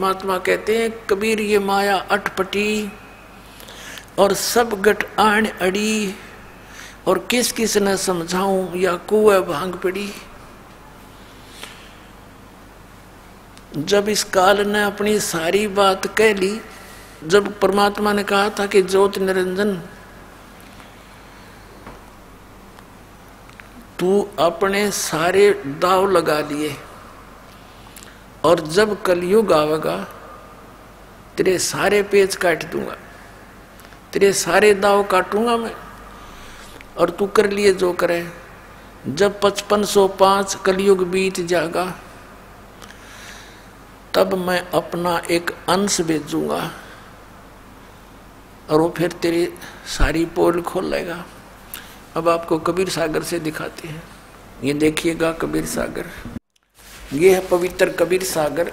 परमात्मा कहते हैं कबीर ये माया अटपटी और सब गट आण अड़ी, और किस किस ने समझाऊं या कुएं भांग पड़ी। जब इस काल ने अपनी सारी बात कह ली, जब परमात्मा ने कहा था कि ज्योत निरंजन तू अपने सारे दाव लगा लिए, और जब कलयुग आवेगा तेरे सारे पेच काट दूंगा, तेरे सारे दाव काटूंगा मैं, और तू कर लिए जो करे। जब 5505 कलयुग बीत जाएगा तब मैं अपना एक अंश भेजूंगा और वो फिर तेरी सारी पोल खोल लेगा। अब आपको कबीर सागर से दिखाते हैं। ये देखिएगा कबीर सागर, ये है पवित्र कबीर सागर।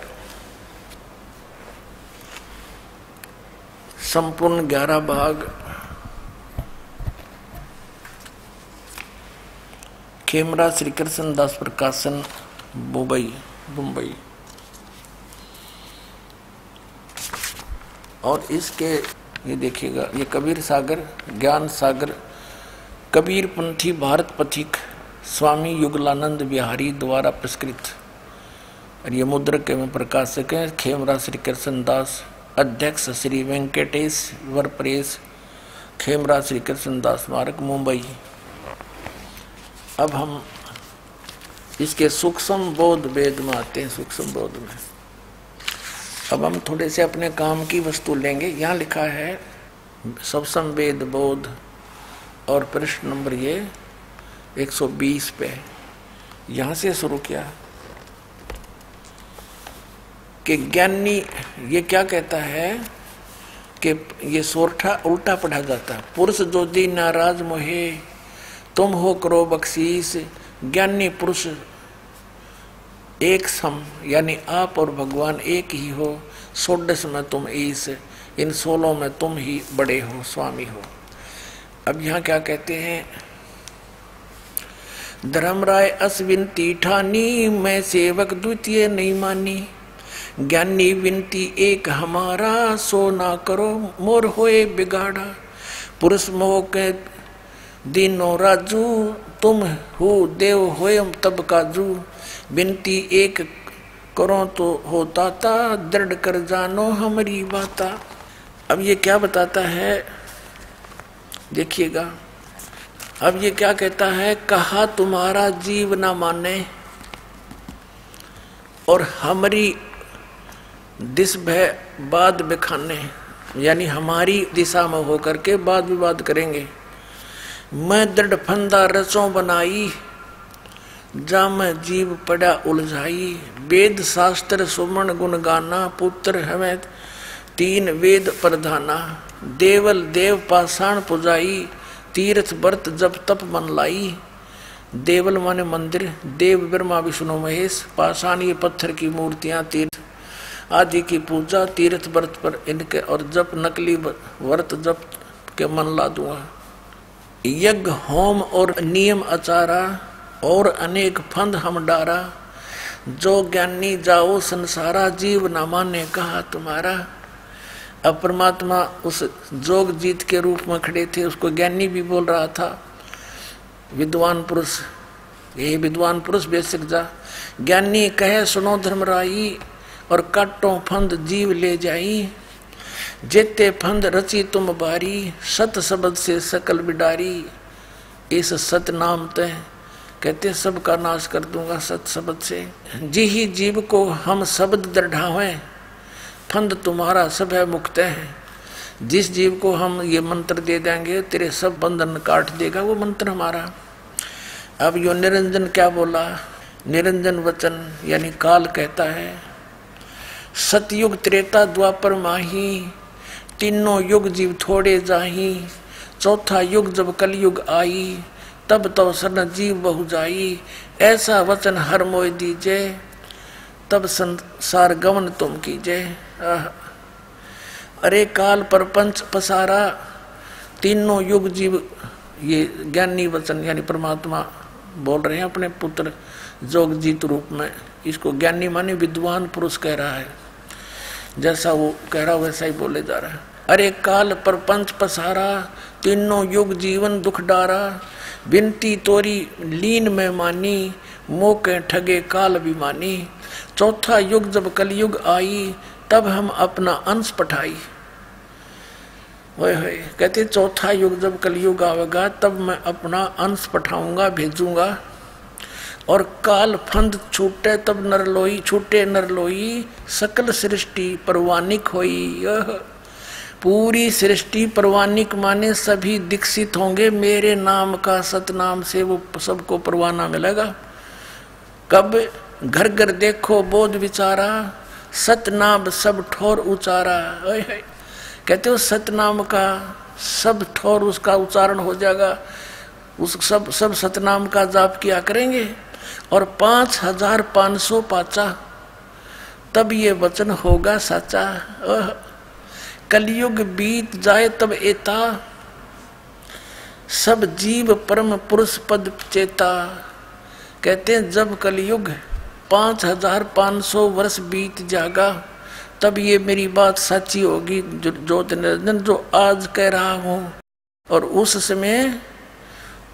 संपूर्ण 11 भाग, खेमरा श्री कृष्ण दास प्रकाशन, मुंबई। और इसके ये देखिएगा, ये कबीर सागर, ज्ञान सागर, कबीर पंथी भारत पथिक स्वामी युगलानंद बिहारी द्वारा पुरस्कृत। और ये मुद्रक एवं प्रकाशक हैं खेमरा श्री कृष्ण दास, अध्यक्ष श्री वेंकटेश वर प्रेस, खेमरा श्री कृष्ण दास स्मारक, मुंबई। अब हम इसके सूक्ष्म बोध वेद में आते हैं। सूक्ष्म बोध में अब हम थोड़े से अपने काम की वस्तु लेंगे। यहाँ लिखा है सूक्ष्म वेद बोध, और प्रश्न नंबर ये 120 पे यहाँ से शुरू किया कि ज्ञानी ये क्या कहता है कि ये सोरठा उल्टा पढ़ा जाता है। पुरुष जो दी नाराज मोहे तुम हो करो बख्शीस, ज्ञानी पुरुष एक सम, यानी आप और भगवान एक ही हो। 16 में तुम ईस, इन 16 में तुम ही बड़े हो, स्वामी हो। अब यहाँ क्या कहते हैं, धर्मराय अश्विनती ठानी, मैं सेवक द्वितीय नहीं मानी। ज्ञानी विनती एक हमारा, सो ना करो मोर होए बिगाड़ा। पुरुष मोह के दीनो राजू, तुम हो देव होयम तब काजू। विनती एक करो तो होता ता, दृढ़ कर जानो हमारी बाता। अब ये क्या बताता है, देखिएगा। अब ये क्या कहता है, कहा तुम्हारा जीव ना माने, और हमारी दिस भय बाद बिखाने, यानी हमारी दिशा में होकर के वाद विवाद करेंगे। मैं दृढ़ फंदा रसों बनाई, जा मैं जीव पड़ा उलझाई। वेद शास्त्र सुमन गुण गाना, पुत्र हमें 3 वेद प्रधाना। देवल देव पाषाण पुजाई, तीर्थ व्रत जब तप मन लाई। देवल माने मंदिर, देव ब्रह्मा विष्णु महेश, पाषाण ये पत्थर की मूर्तियां, तीर्थ आदि की पूजा, तीर्थ व्रत पर इनके, और जप नकली व्रत जप के मन ला दूंगा। यज्ञ होम और नियम आचारा, और अनेक फंद हम डारा। जो ज्ञानी जाओ संसारा, जीव न माने कहा तुम्हारा। अब परमात्मा उस जोग जीत के रूप में खड़े थे, उसको ज्ञानी भी बोल रहा था। विद्वान पुरुष, यही विद्वान पुरुष बेशक जा। ज्ञानी कहे सुनो धर्मराई, और काटो फंद जीव ले जाई। जेते फंद रची तुम बारी, सत शब्द से सकल बिडारी। इस सत नाम ते कहते सबका नाश कर दूंगा सत शब्द से। जी ही जीव को हम शब्द दृढ़ावे, फंद तुम्हारा सब है मुक्त है। जिस जीव को हम ये मंत्र दे देंगे तेरे सब बंधन काट देगा, वो मंत्र हमारा। अब यो निरंजन क्या बोला, निरंजन वचन यानी काल कहता है, सतयुग त्रेता द्वापर माही, तीनों युग जीव थोड़े जाही। चौथा युग जब कलयुग आई, तब तो शरण जीव बहु जाई। ऐसा वचन हर मोय दीजे, तब संसार गमन तुम कीजे। अरे काल परपंच पसारा, तीनों युग जीव, ये ज्ञानी वचन यानी परमात्मा बोल रहे हैं अपने पुत्र जोगजीत रूप में। इसको ज्ञानी माने विद्वान पुरुष कह रहा है। जैसा वो कह रहा वैसा ही बोले जा रहा है। अरे काल परपंच पसारा, तीनों युग जीवन दुख डारा, बिनती तोरी लीन में मानी, मोके ठगे काल अभिमानी। चौथा युग जब कलयुग आई, तब हम अपना अंश पठाई। वह कहते चौथा युग जब कलयुग आवेगा तब मैं अपना अंश पठाऊंगा, भेजूंगा। और काल फंद छूटे तब नरलोई, छूटे नरलोई, सकल सृष्टि परवानिक होई। पूरी सृष्टि परवानिक माने सभी दीक्षित होंगे मेरे नाम का, सतनाम से वो सबको परवाना मिलेगा। कब? घर घर देखो बोध विचारा, सतनाम सब ठोर उचारा। कहते हो सतनाम का सब ठोर उसका उच्चारण हो जाएगा, उस सब सतनाम का जाप किया करेंगे। और 5500 पाचा, तब ये वचन होगा सच्चा। कलयुग बीत जाए तब एता, सब जीव परम पुरुष पद चेता। कहते हैं जब कलयुग 5500 वर्ष बीत जाएगा तब ये मेरी बात सच्ची होगी, ज्योति निरंजन जो आज कह रहा हूँ। और उस समय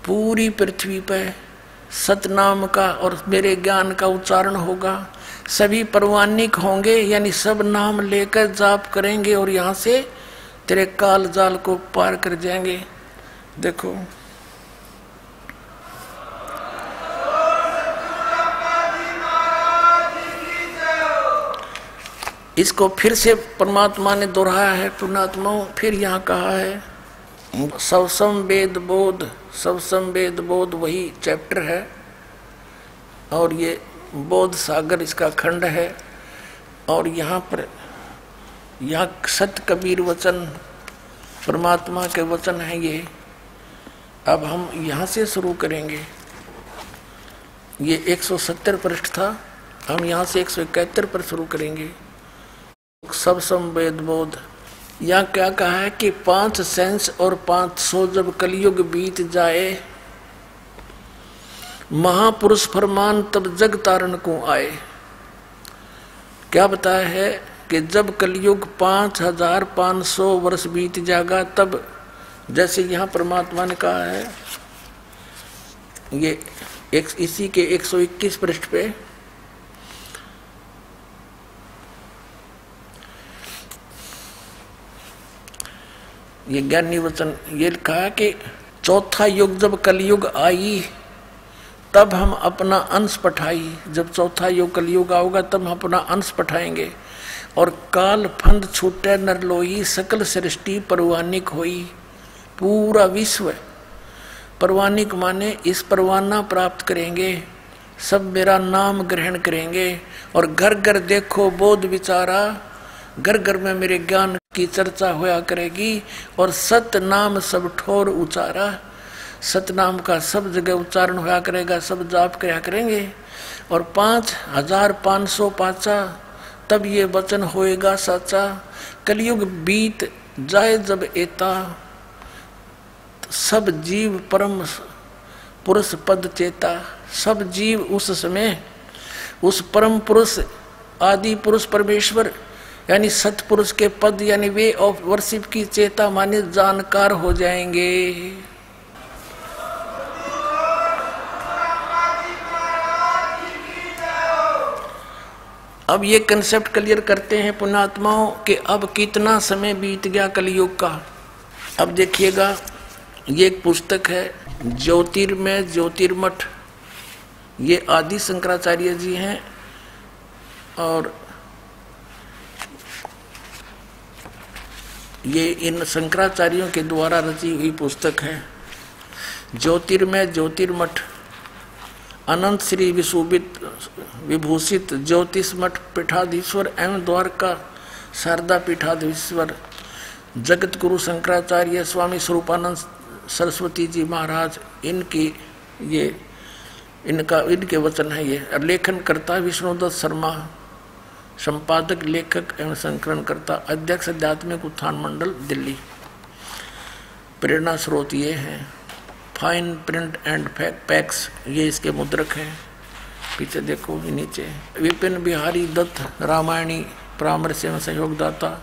पूरी पृथ्वी पे सतनाम का और मेरे ज्ञान का उच्चारण होगा, सभी परवानिक होंगे, यानी सब नाम लेकर जाप करेंगे और यहाँ से तेरे काल जाल को पार कर जाएंगे। देखो इसको फिर से परमात्मा ने दोहराया है, पुण्यात्माओं। फिर यहाँ कहा है सवसम वेद बोध, सवसम वेद बोध वही चैप्टर है और ये बोध सागर इसका खंड है। और यहाँ पर यहाँ सत कबीर वचन परमात्मा के वचन हैं ये। अब हम यहाँ से शुरू करेंगे। ये 170 पृष्ठ था, हम यहाँ से 171 पर शुरू करेंगे। सब संवेद बोध। यहाँ क्या कहा है कि 5 सेंस और 500 जब कलयुग बीत जाए, महापुरुष फरमान तब जग तारण को आए। क्या बताया है कि जब कलयुग 5500 वर्ष बीत जाएगा तब, जैसे यहाँ परमात्मा ने कहा है ये इसी के 121 पृष्ठ पे, ये ज्ञानी वचन ये लिखा है कि चौथा युग जब कलयुग आई तब हम अपना अंश पठाई। जब चौथा युग कलयुग आओगा तब हम अपना अंश पठाएंगे। और काल फंद छूटे नरलोई, सकल सृष्टि परवानिक होई। पूरा विश्व परवानिक माने इस परवाना प्राप्त करेंगे, सब मेरा नाम ग्रहण करेंगे। और घर घर देखो बोध विचारा, घर घर में मेरे ज्ञान की चर्चा होया करेगी। और सत नाम सब ठोर उचारा, सतनाम का सब जगह उच्चारण होया करेगा, सब जाप किया करेंगे। और 5500 पाचा, तब ये वचन होएगा सच्चा। कलयुग बीत जाए जब एता, सब जीव परम पुरुष पद चेता। सब जीव उस समय उस परम पुरुष आदि पुरुष परमेश्वर यानी सतपुरुष के पद यानी वे ऑफ वर्शिप की चेता माने जानकार हो जाएंगे। अब ये कंसेप्ट क्लियर करते हैं पुण्यात्माओं कि अब कितना समय बीत गया कलयुग का। अब देखिएगा, ये एक पुस्तक है ज्योतिर्मय ज्योतिर्मठ, ये आदि शंकराचार्य जी हैं। और ये इन शंकराचार्यों के द्वारा रची हुई पुस्तक है ज्योतिर्मय ज्योतिर्मठ। अनंत श्री विभूषित ज्योतिष मठ पीठाधीश्वर एवं द्वारका शारदा पीठाधीश्वर जगत गुरु शंकराचार्य स्वामी स्वरूपानंद सरस्वती जी महाराज, इनकी ये इनके वचन है ये। लेखन करता विष्णुदत्त शर्मा, संपादक लेखक एवं संकलन करता, अध्यक्ष आध्यात्मिक उत्थान मंडल दिल्ली। प्रेरणा स्रोत ये हैं फाइन प्रिंट एंड पैक्स, ये इसके मुद्रक हैं। पीछे देखो नीचे विपिन बिहारी दत्त रामायणी परामर्श एवं सहयोगदाता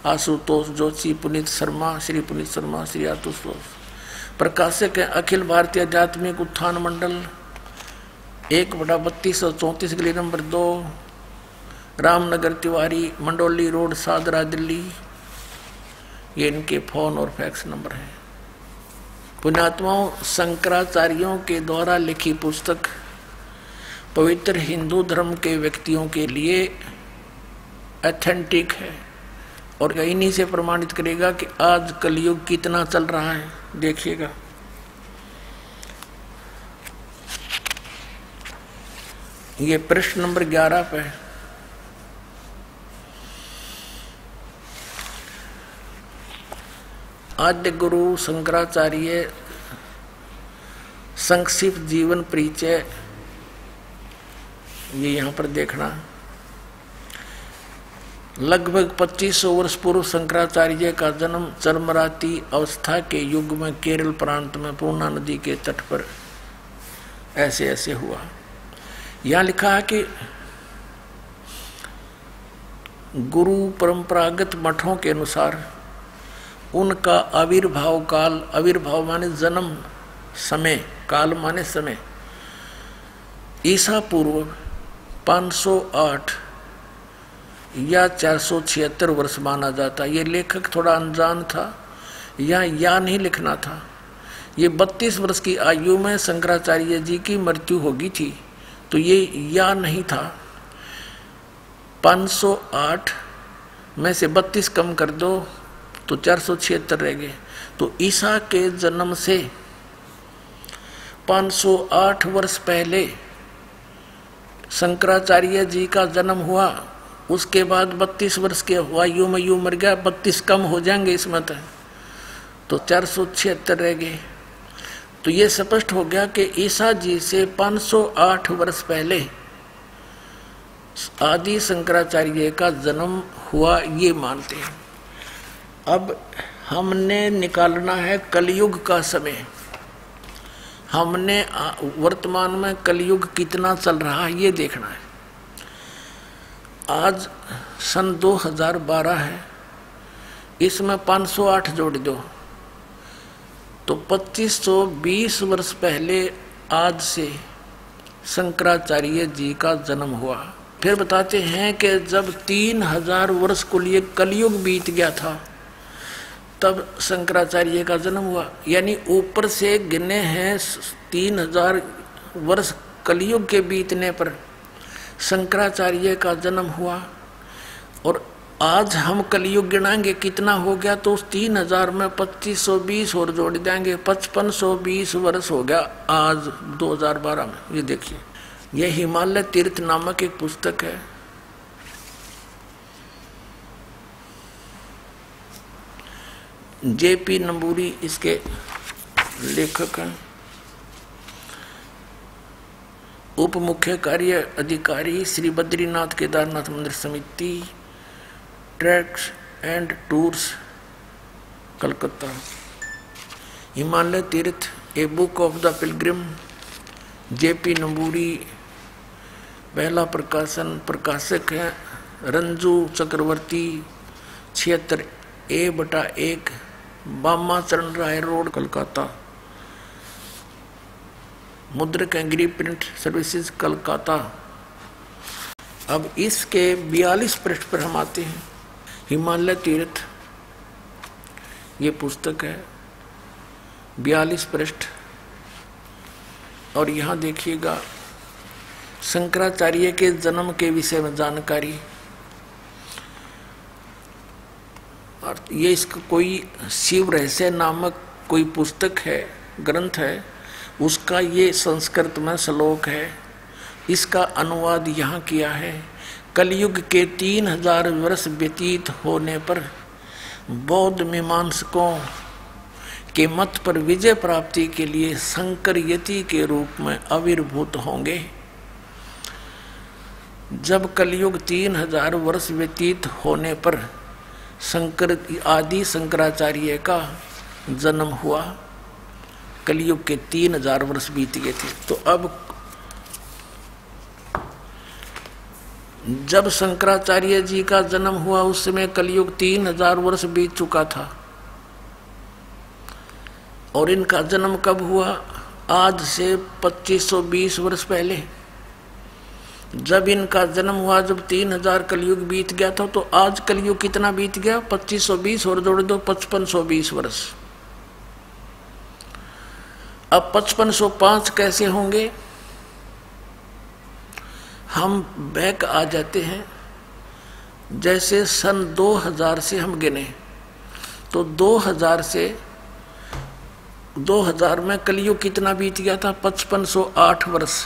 आशुतोष जोशी, पुनीत शर्मा, श्री पुनीत शर्मा, श्री आशुतोष। प्रकाशक है अखिल भारतीय आध्यात्मिक उत्थान मंडल 1/3234 गली नंबर 2, रामनगर तिवारी, मंडोली रोड, सादरा, दिल्ली। ये इनके फोन और फैक्स नंबर है। पुण्यात्माओं, शंकराचार्यों के द्वारा लिखी पुस्तक पवित्र हिंदू धर्म के व्यक्तियों के लिए ऑथेंटिक है और इन्हीं से प्रमाणित करेगा कि आज कलयुग कितना चल रहा है। देखिएगा, ये प्रश्न नंबर 11 पे है। आद्य गुरु शंकराचार्य संक्षिप्त जीवन परिचय, ये यहाँ पर देखना। लगभग 2500 वर्ष पूर्व शंकराचार्य का जन्म चरमराती अवस्था के युग में केरल प्रांत में पूर्णा नदी के तट पर ऐसे ऐसे हुआ। यहाँ लिखा है कि गुरु परंपरागत मठों के अनुसार उनका आविर्भाव काल, आविर्भाव माने जन्म, समय, काल माने समय, ईसा पूर्व 508 या 476 वर्ष माना जाता। ये लेखक थोड़ा अनजान था, या नहीं लिखना था। ये 32 वर्ष की आयु में शंकराचार्य जी की मृत्यु होगी थी, तो ये या नहीं था। 508 में से 32 कम कर दो तो 476 रह गए। तो ईसा के जन्म से 508 वर्ष पहले शंकराचार्य जी का जन्म हुआ। उसके बाद 32 वर्ष के आयु में यूं मर गया, 32 कम हो जाएंगे इसमें तो 476 रह गए। तो ये स्पष्ट हो गया कि ईसा जी से 508 वर्ष पहले आदि शंकराचार्य का जन्म हुआ, ये मानते हैं। अब हमने निकालना है कलयुग का समय। हमने वर्तमान में कलयुग कितना चल रहा है ये देखना है। आज सन 2012 है, इसमें 508 जोड़ दो तो 2520 वर्ष पहले आज से शंकराचार्य जी का जन्म हुआ। फिर बताते हैं कि जब 3000 वर्ष को लिए कलयुग बीत गया था तब शंकराचार्य का जन्म हुआ। यानी ऊपर से गिने हैं 3000 वर्ष कलयुग के बीतने पर शंकराचार्य का जन्म हुआ। और आज हम कलयुग गिनाएंगे कितना हो गया, तो उस 3000 में 2520 और जोड़ देंगे, 5520 वर्ष हो गया आज 2012 में। ये देखिए, ये हिमालय तीर्थ नामक एक पुस्तक है। जेपी नंबूरी इसके लेखक हैं। उप मुख्य कार्य अधिकारी श्री बद्रीनाथ केदारनाथ मंदिर समिति, tracks and tours, Calcutta. Himalaya तीर्थ a book of the pilgrim, JP Namboori, पहला प्रकाशन। प्रकाशक है रंजू चक्रवर्ती, 76A/1, बामा चरण राय रोड, कलकत्ता। मुद्रक एंग्री प्रिंट सर्विसेज, कलकत्ता। अब इसके 42 पृष्ठ पर हम आते हैं। हिमालय तीर्थ ये पुस्तक है, 42 पृष्ठ। और यहाँ देखिएगा शंकराचार्य के जन्म के विषय में जानकारी। और ये इसका कोई शिव रहस्य नामक कोई पुस्तक है, ग्रंथ है, उसका ये संस्कृत में श्लोक है। इसका अनुवाद यहाँ किया है। कलयुग के 3000 वर्ष व्यतीत होने पर बौद्ध मीमांसकों के मत पर विजय प्राप्ति के लिए शंकर यति के रूप में आविर्भूत होंगे। जब कलयुग 3000 वर्ष व्यतीत होने पर शंकर आदि शंकराचार्य का जन्म हुआ। कलयुग के 3000 वर्ष बीत गए थे। तो अब जब शंकराचार्य जी का जन्म हुआ उस समय कलयुग 3000 वर्ष बीत चुका था। और इनका जन्म कब हुआ? आज से 2520 वर्ष पहले जब इनका जन्म हुआ, जब 3000 कलयुग बीत गया था, तो आज कलयुग कितना बीत गया? 2520 और जोड़ दो 5520 वर्ष। अब 5505 कैसे होंगे? हम बैक आ जाते हैं। जैसे सन 2000 से हम गिने तो 2000 में कलयुग कितना बीत गया था? 5508 वर्ष,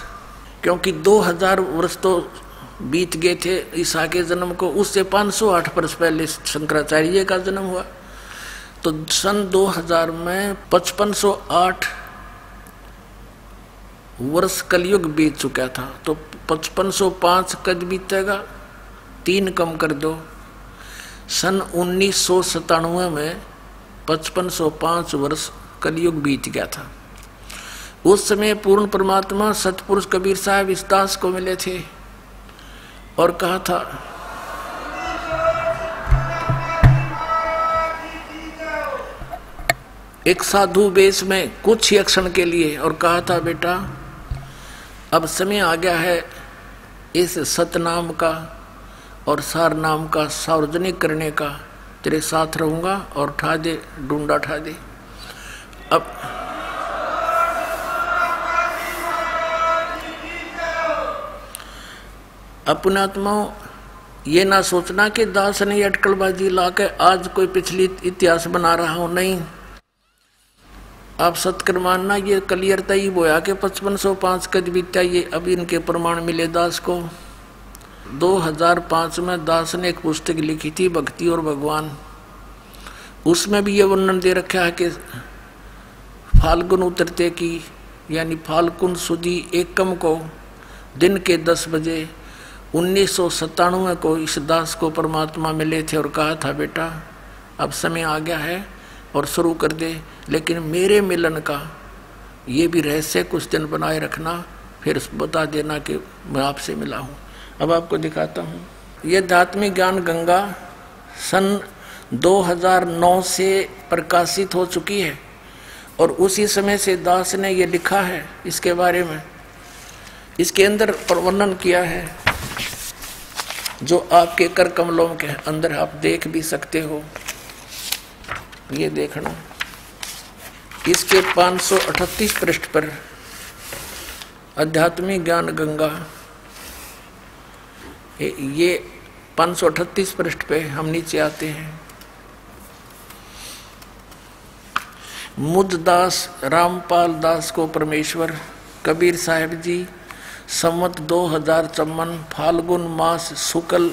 क्योंकि 2000 वर्ष तो बीत गए थे ईसा के जन्म को, उससे 508 वर्ष पहले शंकराचार्य का जन्म हुआ। तो सन 2000 में 5508 वर्ष कलयुग बीत चुका था। तो 5505 कब बीतेगा? 3 कम कर दो। सन 1997 में 5505 वर्ष कलयुग बीत गया था। उस समय पूर्ण परमात्मा सतपुरुष कबीर साहब इस दास को मिले थे और कहा था, एक साधु वेश में कुछ ही क्षण के लिए, और कहा था, बेटा अब समय आ गया है इस सतनाम का और सार नाम का सार्वजनिक करने का, तेरे साथ रहूंगा और उठा दे, डूंडा उठा दे। अब अपने आत्माओं ये ना सोचना कि दास ने अटकलबाजी ला के आज कोई पिछली इतिहास बना रहा हूं, नहीं। आप सत्कर मानना, ये क्लियर तय बोया कि 5505 कद बीता। ये अभी इनके प्रमाण मिले दास को। 2005 में दास ने एक पुस्तक लिखी थी, भक्ति और भगवान। उसमें भी ये वर्णन दे रखा है कि फाल्गुन उतरते की यानी फाल्गुन सुदी एकम को दिन के 10 बजे 1997 को इस दास को परमात्मा मिले थे और कहा था, बेटा अब समय आ गया है और शुरू कर दे, लेकिन मेरे मिलन का ये भी रहस्य कुछ दिन बनाए रखना, फिर बता देना कि मैं आपसे मिला हूँ। अब आपको दिखाता हूँ। ये आध्यात्मिक ज्ञान गंगा सन 2009 से प्रकाशित हो चुकी है और उसी समय से दास ने ये लिखा है इसके बारे में। इसके अंदर वर्णन किया है जो आपके कर कमलों के अंदर आप देख भी सकते हो। ये देखना, इसके 538 पृष्ठ पर आध्यात्मिक ज्ञान गंगा, ये 538 पृष्ठ पे हम नीचे आते हैं। मुद्दास रामपाल दास को परमेश्वर कबीर साहिब जी संवत 2054 फाल्गुन मास शुक्ल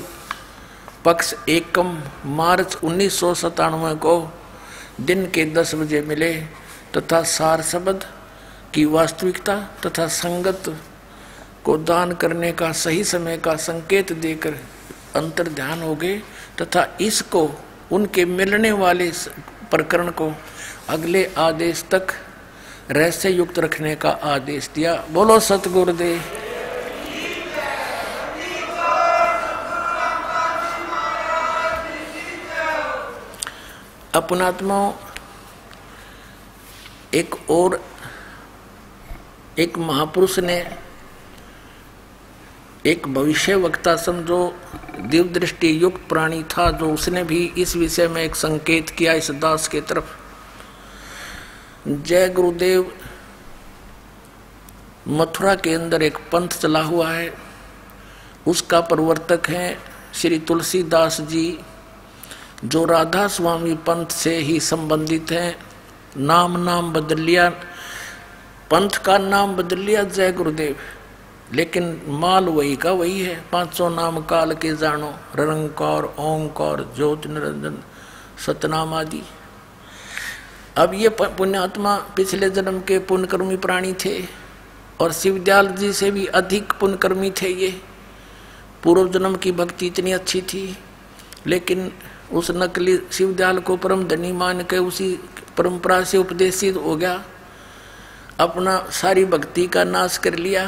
पक्ष एकम मार्च 1997 को दिन के 10 बजे मिले तथा सार शब्द की वास्तविकता तथा संगत को दान करने का सही समय का संकेत देकर अंतर ध्यान हो गए तथा इसको उनके मिलने वाले प्रकरण को अगले आदेश तक रहस्य युक्त रखने का आदेश दिया। बोलो सतगुरुदेव। अपनात्माओं, एक महापुरुष ने, एक भविष्य वक्ता समझो दिव्य दृष्टि युक्त प्राणी था, जो उसने भी इस विषय में एक संकेत किया इस दास के तरफ। जय गुरुदेव मथुरा के अंदर एक पंथ चला हुआ है, उसका प्रवर्तक है श्री तुलसीदास जी, जो राधा स्वामी पंथ से ही संबंधित हैं। नाम बदल लिया, पंथ का नाम बदल लिया जय गुरुदेव, लेकिन माल वही का वही है। 500 नाम काल के जानो, निरंकार ओंकार ज्योति निरंजन सतनाम आदि। अब ये पुण्यात्मा पिछले जन्म के पुण्यकर्मी प्राणी थे और शिवदयाल जी से भी अधिक पुण्यकर्मी थे। ये पूर्व जन्म की भक्ति इतनी अच्छी थी, लेकिन उस नकली शिवदयाल को परम धनी मान के उसी परंपरा से उपदेशित हो गया, अपना सारी भक्ति का नाश कर लिया,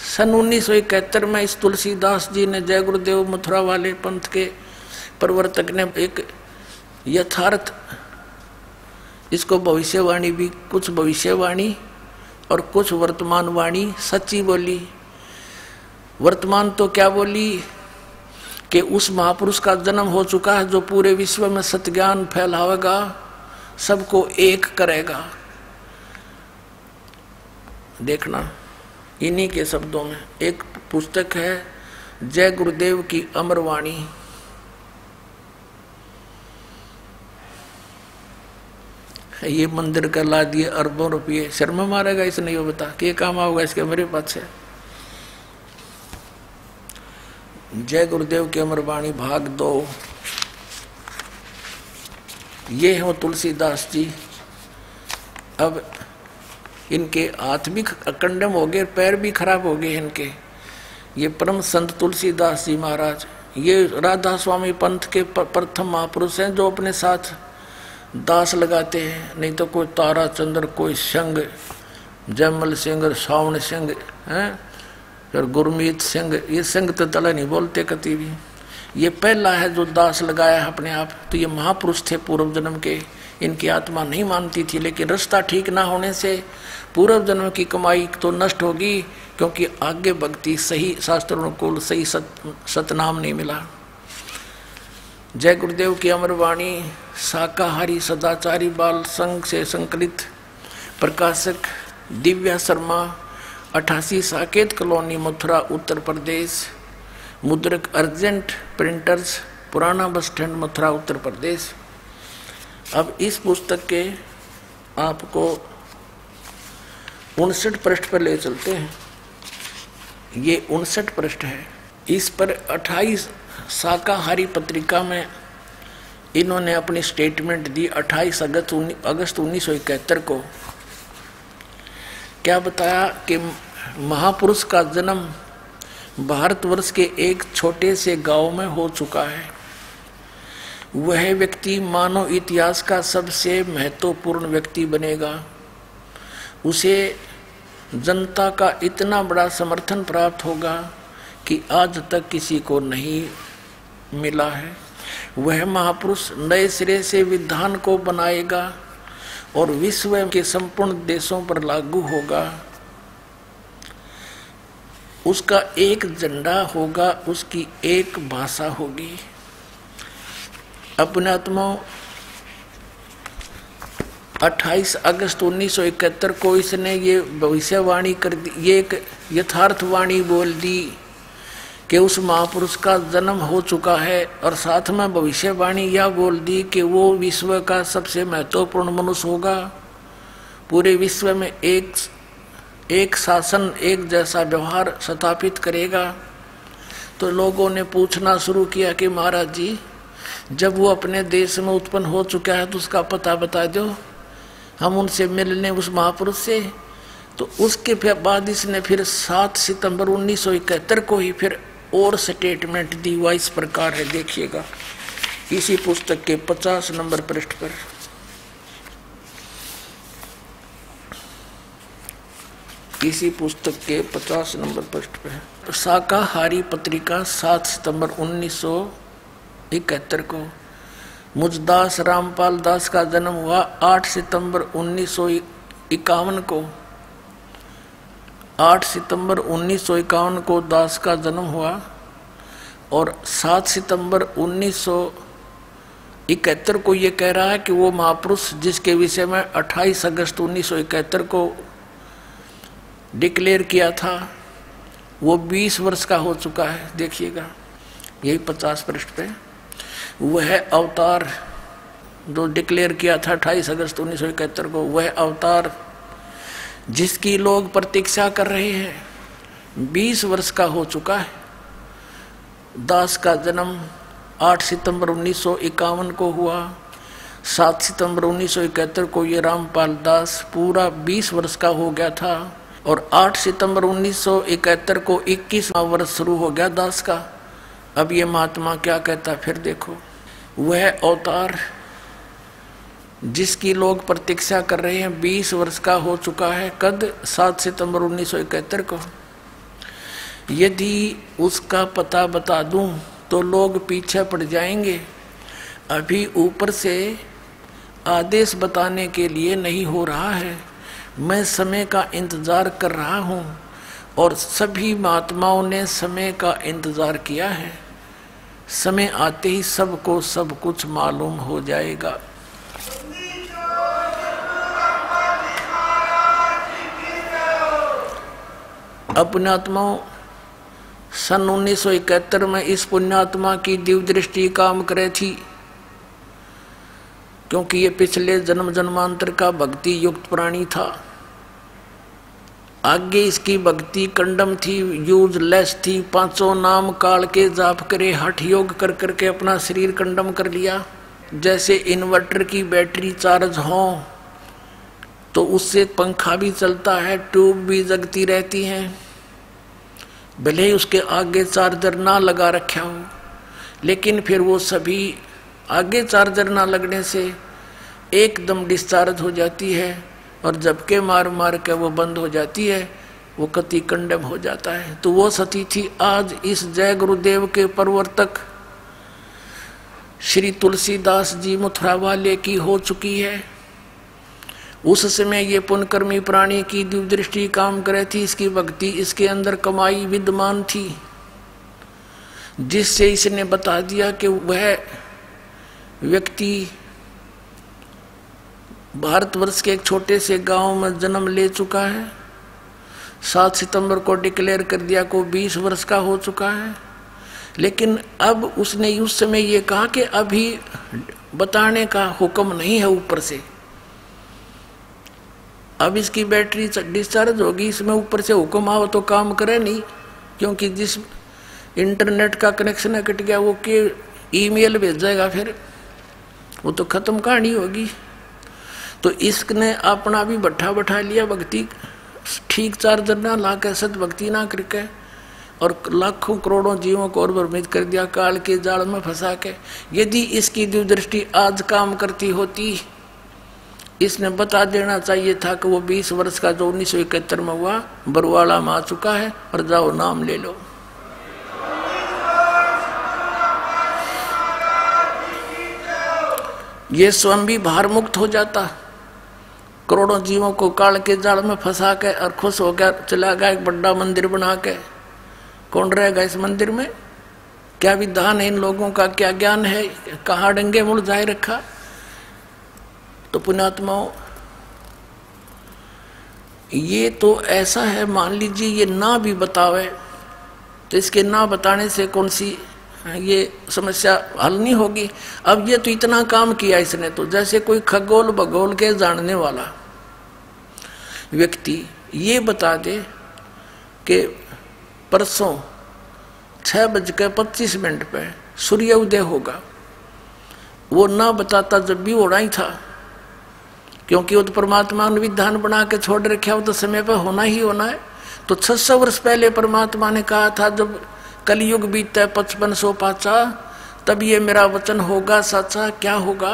सन 1971 में इस तुलसीदास जी ने, जय गुरुदेव मथुरा वाले पंथ के प्रवर्तक ने, एक यथार्थ, इसको भविष्यवाणी भी, कुछ भविष्यवाणी और कुछ वर्तमान वाणी सच्ची बोली। वर्तमान तो क्या बोली कि उस महापुरुष का जन्म हो चुका है जो पूरे विश्व में सत्ज्ञान फैलावेगा, सबको एक करेगा। देखना इन्हीं के शब्दों में एक पुस्तक है जय गुरुदेव की अमर वाणी। ये मंदिर का ला दिए अरबों रुपये, शर्मा मारेगा इसने, ये बता कि काम आओगे इसके मेरे पास से। जय गुरुदेव की अमर वाणी भाग 2। ये हो तुलसीदास जी। अब इनके हाथ भी कंडम हो गए, पैर भी खराब हो गए इनके। ये परम संत तुलसीदास जी महाराज, ये राधा स्वामी पंथ के प्रथम महापुरुष हैं जो अपने साथ दास लगाते हैं। नहीं तो कोई तारा चंद्र, कोई संग, जयमल सिंह, सावण सिंह हैं, फिर गुरमीत सिंह, ये सिंह तो तला नहीं बोलते कति भी। ये पहला है जो दास लगाया अपने आप। तो ये महापुरुष थे पूर्व जन्म के। इनकी आत्मा नहीं मानती थी, लेकिन रास्ता ठीक ना होने से पूर्व जन्म की कमाई तो नष्ट होगी, क्योंकि आगे भक्ति सही शास्त्रानुकूल सही सतनाम नहीं मिला। जय गुरुदेव की अमर वाणी शाकाहारी सदाचारी बाल संघ से संकलित, प्रकाशक दिव्या शर्मा, 88 साकेत कॉलोनी मथुरा उत्तर प्रदेश, मुद्रक अर्जेंट प्रिंटर्स, पुराना बस स्टैंड मथुरा उत्तर प्रदेश। अब इस पुस्तक के आपको 59 पृष्ठ पर ले चलते हैं। ये 59 पृष्ठ है। इस पर 28 शाकाहारी पत्रिका में इन्होंने अपनी स्टेटमेंट दी 28 अगस्त 1971 को। क्या बताया कि महापुरुष का जन्म भारतवर्ष के एक छोटे से गांव में हो चुका है। वह व्यक्ति मानव इतिहास का सबसे महत्वपूर्ण व्यक्ति बनेगा। उसे जनता का इतना बड़ा समर्थन प्राप्त होगा कि आज तक किसी को नहीं मिला है। वह महापुरुष नए सिरे से विधान को बनाएगा और विश्व के संपूर्ण देशों पर लागू होगा। उसका एक झंडा होगा, उसकी एक भाषा होगी। अपने आत्मा 28 अगस्त 1971 को इसने ये भविष्यवाणी कर दी, ये एक यथार्थवाणी बोल दी कि उस महापुरुष का जन्म हो चुका है, और साथ में भविष्यवाणी यह बोल दी कि वो विश्व का सबसे महत्वपूर्ण मनुष्य होगा। पूरे विश्व में एक शासन, एक जैसा व्यवहार स्थापित करेगा। तो लोगों ने पूछना शुरू किया कि महाराज जी, जब वो अपने देश में उत्पन्न हो चुका है तो उसका पता बता दो, हम उनसे मिलने उस महापुरुष से। तो उसके बाद इसने फिर 7 सितंबर 1971 को ही फिर और स्टेटमेंट दी। वह इस प्रकार है, देखिएगा इसी पुस्तक के 50 नंबर पृष्ठ पर। इसी पुस्तक के 50 नंबर पृष्ठ पर शाकाहारी पत्रिका 7 सितंबर 1971 को। मुझदास रामपाल दास का जन्म हुआ 8 सितंबर 1951 को। 8 सितंबर 1951 को दास का जन्म हुआ, और 7 सितंबर 1971 को ये कह रहा है कि वो महापुरुष जिसके विषय में 28 अगस्त 1971 को डिक्लेयर किया था, वो 20 वर्ष का हो चुका है। देखिएगा यही 50 पृष्ठ पे। वह अवतार जो डिक्लेयर किया था 28 अगस्त 1971 को, वह अवतार जिसकी लोग प्रतीक्षा कर रहे हैं 20 वर्ष का हो चुका है। दास का जन्म 8 सितंबर 1951 को हुआ। 7 सितंबर 1971 को ये रामपाल दास पूरा 20 वर्ष का हो गया था, और 8 सितंबर 1971 को 21वां वर्ष शुरू हो गया दास का। अब ये महात्मा क्या कहता फिर देखो। वह अवतार जिसकी लोग प्रतीक्षा कर रहे हैं 20 वर्ष का हो चुका है। कद 7 सितंबर 1971 को। यदि उसका पता बता दूं तो लोग पीछे पड़ जाएंगे। अभी ऊपर से आदेश बताने के लिए नहीं हो रहा है, मैं समय का इंतजार कर रहा हूं और सभी महात्माओं ने समय का इंतजार किया है। समय आते ही सबको सब कुछ मालूम हो जाएगा। पुण्यात्माओं, सन 1971 में इस पुण्यात्मा की दिव्य दृष्टि काम करे थी, क्योंकि ये पिछले जन्म जन्मांतर का भक्ति युक्त प्राणी था। आगे इसकी भक्ति कंडम थी, यूजलेस थी। पांचों नाम काल के जाप करे, हठ योग कर करके अपना शरीर कंडम कर लिया। जैसे इन्वर्टर की बैटरी चार्ज हो तो उससे पंखा भी चलता है, ट्यूब भी जगती रहती है, भले ही उसके आगे चार्जर ना लगा रखा हो, लेकिन फिर वो सभी आगे चार्जर ना लगने से एकदम डिस्चार्ज हो जाती है और झपके मार मार के वो बंद हो जाती है, वो कति कंडम हो जाता है। तो वो सती थी आज इस जय गुरुदेव के प्रवर्तक श्री तुलसीदास जी मथुरा वाले की हो चुकी है। उस समय ये पुण्यकर्मी प्राणी की दिव्य दृष्टि काम करे थी, इसकी भक्ति इसके अंदर कमाई विद्यमान थी, जिससे इसने बता दिया कि वह व्यक्ति भारतवर्ष के एक छोटे से गांव में जन्म ले चुका है। 7 सितंबर को डिक्लेयर कर दिया को 20 वर्ष का हो चुका है। लेकिन अब उसने उस समय ये कहा कि अभी बताने का हुक्म नहीं है ऊपर से, अब इसकी बैटरी डिस्चार्ज होगी, इसमें ऊपर से हुक्म आओ तो काम करे नहीं, क्योंकि जिस इंटरनेट का कनेक्शन कट गया वो के ईमेल भेजेगा, फिर वो तो खत्म कहानी होगी। तो इसने अपना भी बैठा लिया भक्ति, ठीक चार्जर ना ला के सत भक्ति ना करके, और लाखों करोड़ों जीवों को और भ्रमित कर दिया, काल के जाल में फंसा के। यदि इसकी दिव्य दृष्टि आज काम करती होती, इसने बता देना चाहिए था कि वो 20 वर्ष का जो 1971 में हुआ बरवाड़ा में आ चुका है, और जाओ नाम ले लो। ये स्वयं भी भार मुक्त हो जाता, करोड़ों जीवों को काल के जाल में फंसा के और खुश हो गया, चला गया एक बड़ा मंदिर बना के। कौन रहेगा इस मंदिर में? क्या विधान है इन लोगों का, क्या ज्ञान है, कहाँ डंगे मुड़झाए रखा। तो पुण्यात्माओं, ये तो ऐसा है, मान लीजिए ये ना भी बतावे तो इसके ना बताने से कौन सी ये समस्या हल नहीं होगी। अब ये तो इतना काम किया इसने, तो जैसे कोई खगोल भगोल के जानने वाला व्यक्ति ये बता दे कि परसों 6:25 पे सूर्य उदय होगा, वो ना बताता जब भी होना ही था, क्योंकि वो तो परमात्मा ने विधान बना के छोड़ रखा, वो तो समय पर होना ही होना है। तो 600 वर्ष पहले परमात्मा ने कहा था, जब कलयुग बीतता है 5500 पाचा, तब ये मेरा वचन होगा साचा। क्या होगा,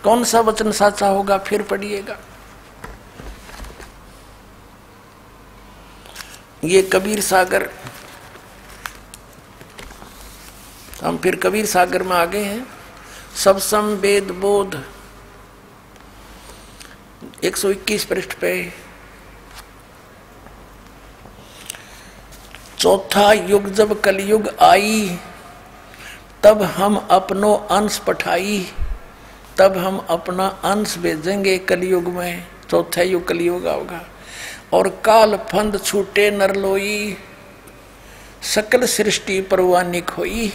कौन सा वचन साचा होगा, फिर पढ़िएगा। ये कबीर सागर, हम फिर कबीर सागर में आ गए हैं। सब सम वेद बोध 121 पृष्ठ पे, चौथा युग जब कलयुग आई, तब हम अपनो अंश पठाई, तब हम अपना अंश भेजेंगे कलयुग में। चौथा युग कलयुग होगा। और काल फंद छूटे नरलोई, सकल सृष्टि परवानी खोई।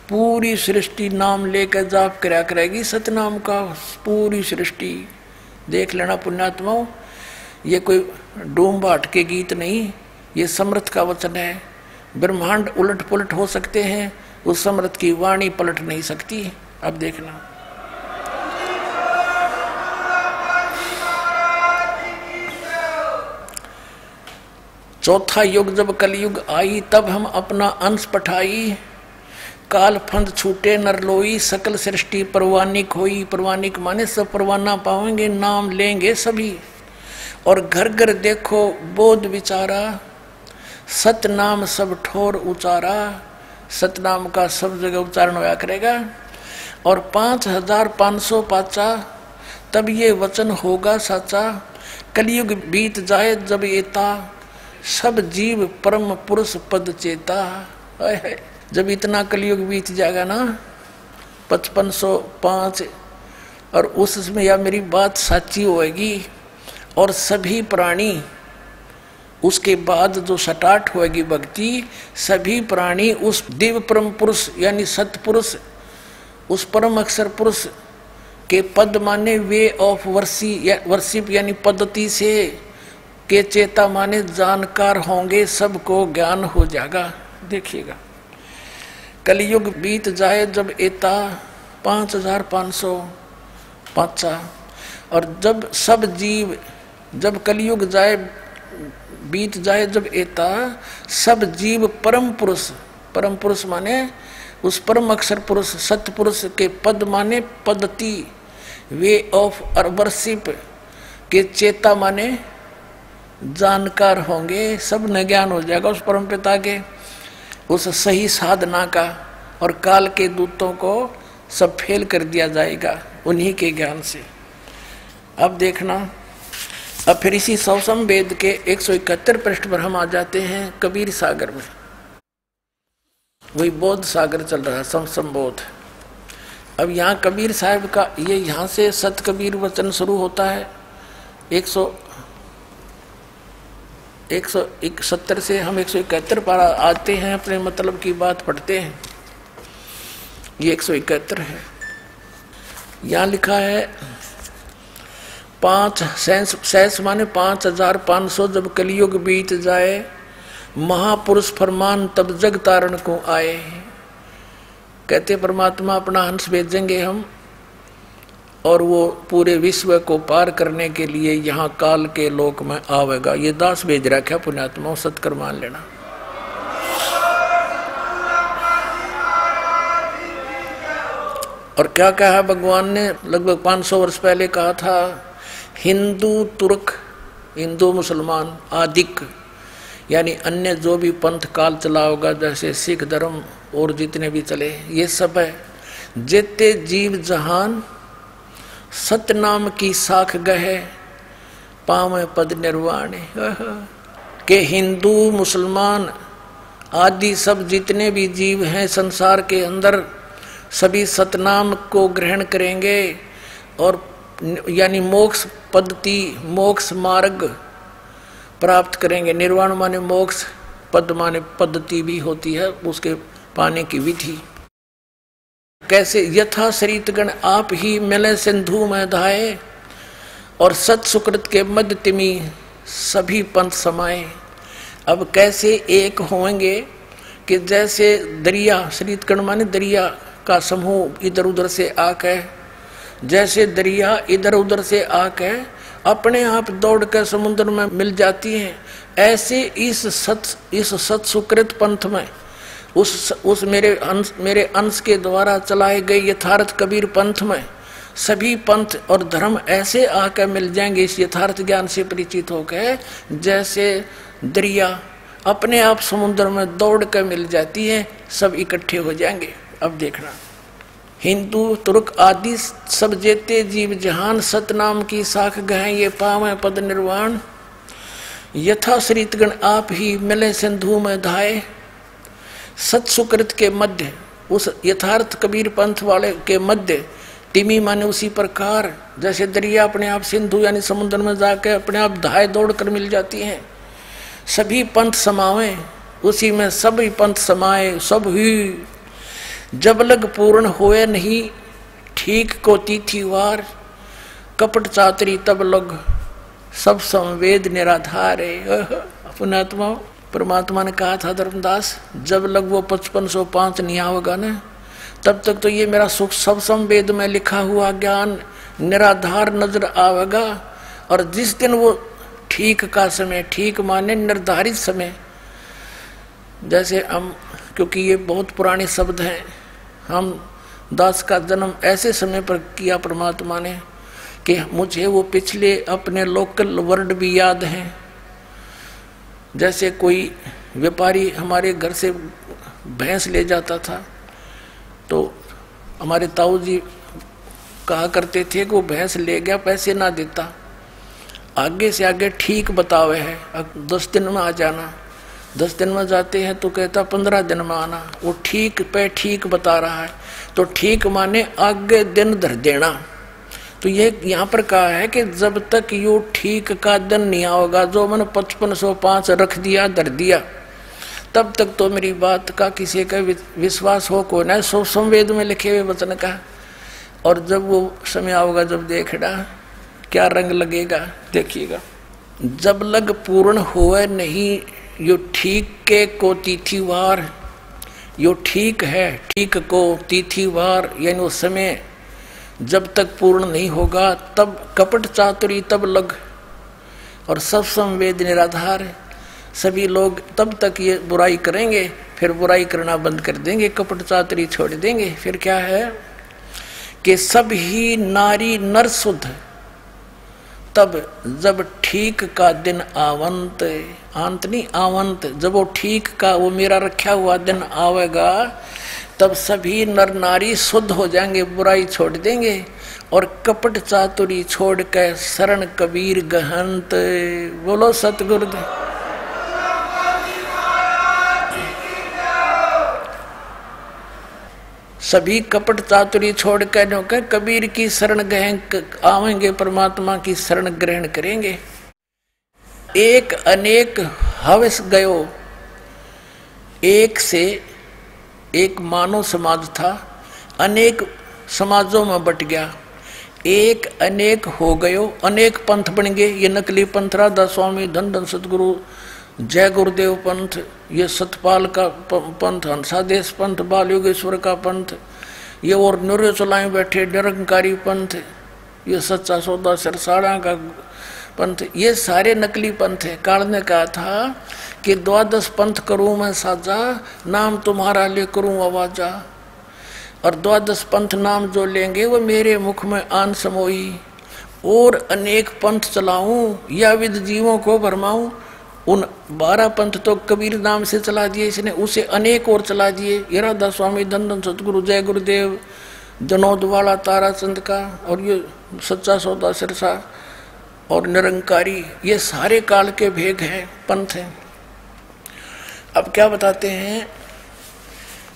पूरी सृष्टि नाम लेकर जाप करया करेगी सतनाम का, पूरी सृष्टि। देख लेना पुण्यात्माओं, ये कोई डूम बाट के गीत नहीं, ये समर्थ का वचन है। ब्रह्मांड उलट पुलट हो सकते हैं, उस समर्थ की वाणी पलट नहीं सकती। अब देखना, चौथा युग जब कलयुग आई, तब हम अपना अंश पठाई। काल फंद छूटे नरलोई, सकल सृष्टि परवानिक होई। परवानिक माने सब परवाना पाएंगे, नाम लेंगे सभी। और घर घर देखो बोध विचारा, सतनाम सब ठोर उचारा, सतनाम का सब जगह उच्चारण होया करेगा। और 5500 पाचा, तब ये वचन होगा साचा। कलयुग बीत जाए जब एता, सब जीव परम पुरुष पद चेता। जब इतना कलयुग बीत जाएगा ना 5505, और उसमें या मेरी बात साची होएगी और सभी प्राणी, उसके बाद जो स्टार्ट होएगी भक्ति, सभी प्राणी उस दिव्य परम पुरुष यानी सतपुरुष, उस परम अक्षर पुरुष के पद माने वे ऑफ वर्शिप यानी पद्धति से के चेता माने जानकार होंगे, सबको ज्ञान हो जाएगा। देखिएगा कलयुग बीत जाए जब एता 5500 पाचा, और जब सब जीव, जब कलयुग जाए बीत जाए जब एता, सब जीव परम पुरुष माने उस परम अक्षर पुरुष सतपुरुष के पद माने पद्धति, वे ऑफ वर्शिप के चेता माने जानकार होंगे, सब न ज्ञान हो जाएगा उस परम पिता के, उस सही साधना का, और काल के दूतों को सब फेल कर दिया जाएगा उन्हीं के ज्ञान से। अब देखना, अब फिर इसी सौसम वेद के 171 पृष्ठ पर हम आ जाते हैं कबीर सागर में। वही बोध सागर चल रहा है, समसम बोध। अब यहाँ कबीर साहब का ये यहाँ से सत कबीर वचन शुरू होता है 171 से हम 171 पर आते हैं, अपने मतलब की बात पढ़ते हैं। ये 171 है। यहाँ लिखा है 5 सहस माने 5500, जब कलयुग बीत जाए महापुरुष फरमान तब जग तारण को आए। कहते परमात्मा अपना हंस भेजेंगे हम, और वो पूरे विश्व को पार करने के लिए यहाँ काल के लोक में आवेगा। ये दास भेज रखा पुण्यात्मा, सत्कर मान लेना। और क्या कहा भगवान ने लगभग 500 वर्ष पहले कहा था, हिंदू तुर्क, हिंदू मुसलमान आदिक यानी अन्य जो भी पंथ काल चला होगा, जैसे सिख धर्म और जितने भी चले, ये सब है। जेते जीव जहान सतनाम की साख गहे, पावे पद निर्वाण। के हिंदू मुसलमान आदि सब जितने भी जीव हैं संसार के अंदर, सभी सतनाम को ग्रहण करेंगे और यानी मोक्ष पद्धति, मोक्ष मार्ग प्राप्त करेंगे। निर्वाण माने मोक्ष, पद माने पद्धति भी होती है, उसके पाने की विधि। कैसे? यथा शरीतगण आप ही मिले सिंधु में धाये, और सत सुकृत के मध्य तिमी सभी पंथ समाये। अब कैसे एक होंगे कि जैसे दरिया, शरीतगण माने दरिया का समूह इधर उधर से आके, जैसे दरिया इधर उधर से आके अपने आप दौड़ कर समुद्र में मिल जाती हैं, ऐसे इस सत सुकृत पंथ में उस मेरे अंश के द्वारा चलाए गए यथार्थ कबीर पंथ में सभी पंथ और धर्म ऐसे आकर मिल जाएंगे इस यथार्थ ज्ञान से परिचित होकर, जैसे दरिया अपने आप समुद्र में दौड़ कर मिल जाती है, सब इकट्ठे हो जाएंगे। अब देखना, हिंदू तुर्क आदि सब जेते जीव जहान सतनाम की साख गहे, ये पावे पद निर्वाण। यथा श्रीतगण आप ही मिले सिंधु में धाये, सत सुकृत के मध्य, उस यथार्थ कबीर पंथ वाले के मध्य, तिमी माने उसी प्रकार जैसे दरिया अपने आप सिंधु यानी समुद्र में जाकर अपने आप धाये दौड़ कर मिल जाती हैं, सभी पंथ समावे, उसी में सभी पंथ समाये। सब ही जब लग पूर्ण होए नहीं, ठीक को तिथिवार, कपट चातरी तब लग सब संवेद निराधार है। पुण्यात्मा परमात्मा ने कहा था धर्मदास, जब लग वो 5505 नहीं आवेगा ना, तब तक तो ये मेरा सुख सब संवेद में लिखा हुआ ज्ञान निराधार नजर आवेगा। और जिस दिन वो ठीक का समय, ठीक माने निर्धारित समय, जैसे हम, क्योंकि ये बहुत पुराने शब्द हैं, हम दास का जन्म ऐसे समय पर किया परमात्मा ने कि मुझे वो पिछले अपने लोकल वर्ड भी याद हैं। जैसे कोई व्यापारी हमारे घर से भैंस ले जाता था तो हमारे ताऊ जी कहा करते थे कि वो भैंस ले गया पैसे ना देता, आगे से आगे ठीक बतावे है, अब 10 दिन में आ जाना। 10 दिन में जाते हैं तो कहता 15 दिन में आना। वो ठीक पे ठीक बता रहा है, तो ठीक माने आगे दिन धर देना। तो ये यहाँ पर कहा है कि जब तक यू ठीक का दिन नहीं आओगा, जो मैंने 5505 रख दिया धर दिया, तब तक तो मेरी बात का किसी का विश्वास हो को ना। सो संवेद में लिखे हुए वचन का। और जब वो समय आओगा, जब देखना क्या रंग लगेगा, देखिएगा। जब लग पूर्ण हुए नहीं यो ठीक के को तिथिवार, यो ठीक है ठीक को तिथिवार, यानी वो समय जब तक पूर्ण नहीं होगा तब कपट चातुरी तब लग। और सब संवेद निराधार, सभी लोग तब तक ये बुराई करेंगे, फिर बुराई करना बंद कर देंगे, कपट चातुरी छोड़ देंगे। फिर क्या है कि सब ही नारी नर शुद्ध, तब जब ठीक का दिन आवंत, अंत नहीं आवंत, जब वो ठीक का वो मेरा रखा हुआ दिन आवेगा, तब सभी नर नारी शुद्ध हो जाएंगे, बुराई छोड़ देंगे और कपट चातुरी छोड़ के शरण कबीर गहंत। बोलो सतगुरुदेव। सभी कपट चातुरी छोड़ के जो के कबीर की शरण ग्रहण आवेंगे, परमात्मा की शरण ग्रहण करेंगे। एक अनेक हवस गयो, एक से एक मानव समाज था, अनेक समाजों में बट गया, एक अनेक हो गयो, अनेक पंथ बन गए। ये नकली पंथ राधा स्वामी, धन धन सतगुरु, जय गुरुदेव पंथ, ये सतपाल का पंथ, हंसादेश पंथ, बाल योगेश्वर का पंथ, ये और नूरे चलाए बैठे निरंकारी पंथ, ये सच्चा सौदा सरसाड़ा का पंथ, ये सारे नकली पंथ है। काल ने कहा था कि 12 पंथ करूं मैं साजा, नाम तुम्हारा ले करूं आवाजा। और 12 पंथ नाम जो लेंगे वो मेरे मुख में आन समोई, और अनेक पंथ चलाऊं या विद जीवों को भरमाऊं। उन 12 पंथ तो कबीर नाम से चला दिए इसने, उसे अनेक और चला दिए। ये राधा स्वामी, धन धन सतगुरु, जय गुरुदेव, जनोद वाला ताराचंद का, और ये सच्चा सौदा सिरसा और निरंकारी, ये सारे काल के भेग हैं, पंथ हैं। अब क्या बताते हैं,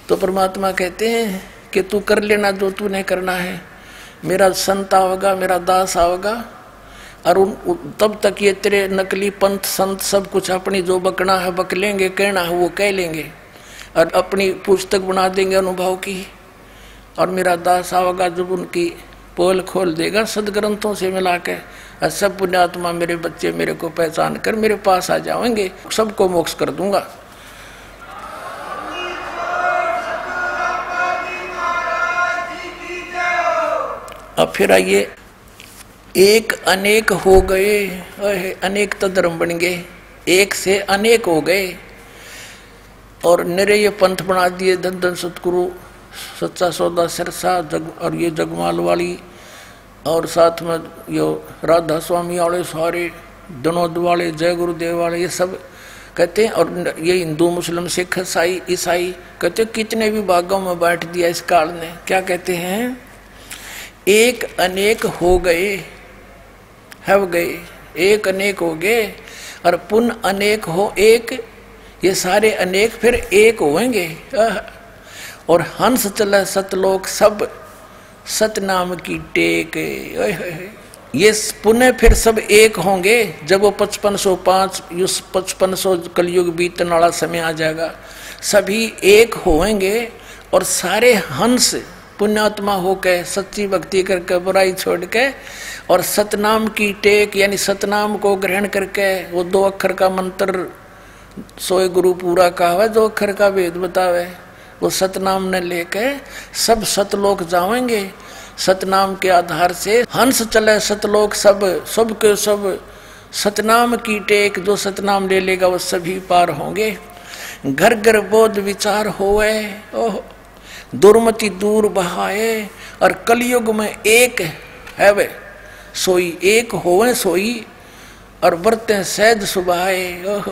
तो परमात्मा कहते हैं कि तू कर लेना जो तूने करना है, मेरा संत आवेगा, मेरा दास आवेगा, और तब तक ये तेरे नकली पंथ संत सब कुछ अपनी जो बकना है बक लेंगे, कहना है वो कह लेंगे, और अपनी पुस्तक बना देंगे अनुभव की। और मेरा दास आवेगा जब उनकी पोल खोल देगा सदग्रंथों से मिला के, और सब पुण्यात्मा मेरे बच्चे मेरे को पहचान कर मेरे पास आ जाएंगे, सबको मोक्ष कर दूंगा। अब फिर आइए, एक अनेक हो गए, अनेक तो धर्म बन गए, एक से अनेक हो गए, और निरे ये पंथ बना दिए, धन धन सतगुरु, सच्चा सौदा सिरसा, और ये जगमाल वाली, और साथ में यो राधा स्वामी वाले सारे, जनोद वाले, जय गुरुदेव वाले, ये सब कहते हैं। और ये हिंदू मुस्लिम सिख ईसाई कहते हैं, कितने भी भागों में बांट दिया इस काल ने। क्या कहते हैं, एक अनेक हो गए, हव गए, एक अनेक हो गए, और पुनः अनेक हो एक, ये सारे अनेक फिर एक होंगे। और हंस चले सतलोक सब, सतनाम की टेक, ये पुनः फिर सब एक होंगे जब वो 5505 5500 कलयुग बीतने वाला समय आ जाएगा, सभी एक होंगे, और सारे हंस पुण्यात्मा होकर सच्ची भक्ति करके बुराई छोड़ के, और सतनाम की टेक यानी सतनाम को ग्रहण करके, वो 2 अक्षर का मंत्र सोए गुरु पूरा कहावे, 2 अक्षर का वेद बतावे, वो सतनाम ने लेके सब सतलोक जाएंगे। सतनाम के आधार से हंस चले सतलोक सब, सब के सब सतनाम की टेक, जो सतनाम ले लेगा वो सभी पार होंगे। घर घर बोध विचार होवे, ओह दुर्मति दूर बहाए, और कलयुग में एक है वे सोई, एक होवे सोई, और बरते सहज सुभाए। ओह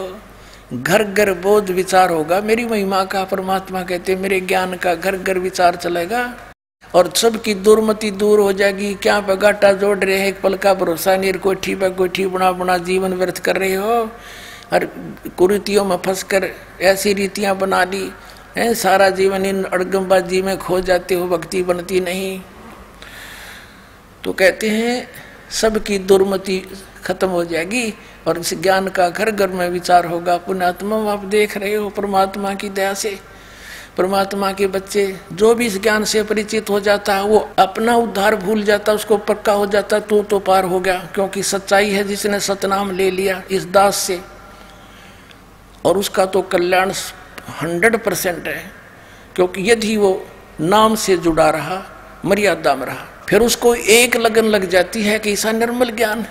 घर घर बोध विचार होगा, मेरी महिमा का परमात्मा कहते मेरे ज्ञान का घर घर विचार चलेगा और सबकी दुर्मति दूर हो जाएगी। क्या बगाटा जोड़ रहे हैं, एक पल का भरोसा नहीं, कोठी पर कोठी बुना बुना जीवन व्यर्थ कर रहे हो और कुरीतियों में फंसकर ऐसी रीतियां बना ली है, सारा जीवन इन अड़गमबाजी में खो जाते हो, भक्ति बनती नहीं। तो कहते हैं सबकी दुर्मति खत्म हो जाएगी और इस ज्ञान का घर घर में विचार होगा। पुण्यात्मा आप देख रहे हो परमात्मा की दया से परमात्मा के बच्चे जो भी इस ज्ञान से परिचित हो जाता है वो अपना उद्धार भूल जाता, उसको पक्का हो जाता तू तो पार हो गया, क्योंकि सच्चाई है जिसने सतनाम ले लिया इस दास से, और उसका तो कल्याण 100% है। क्योंकि यदि वो नाम से जुड़ा रहा, मर्यादा में रहा, फिर उसको एक लगन लग जाती है कि ऐसा निर्मल ज्ञान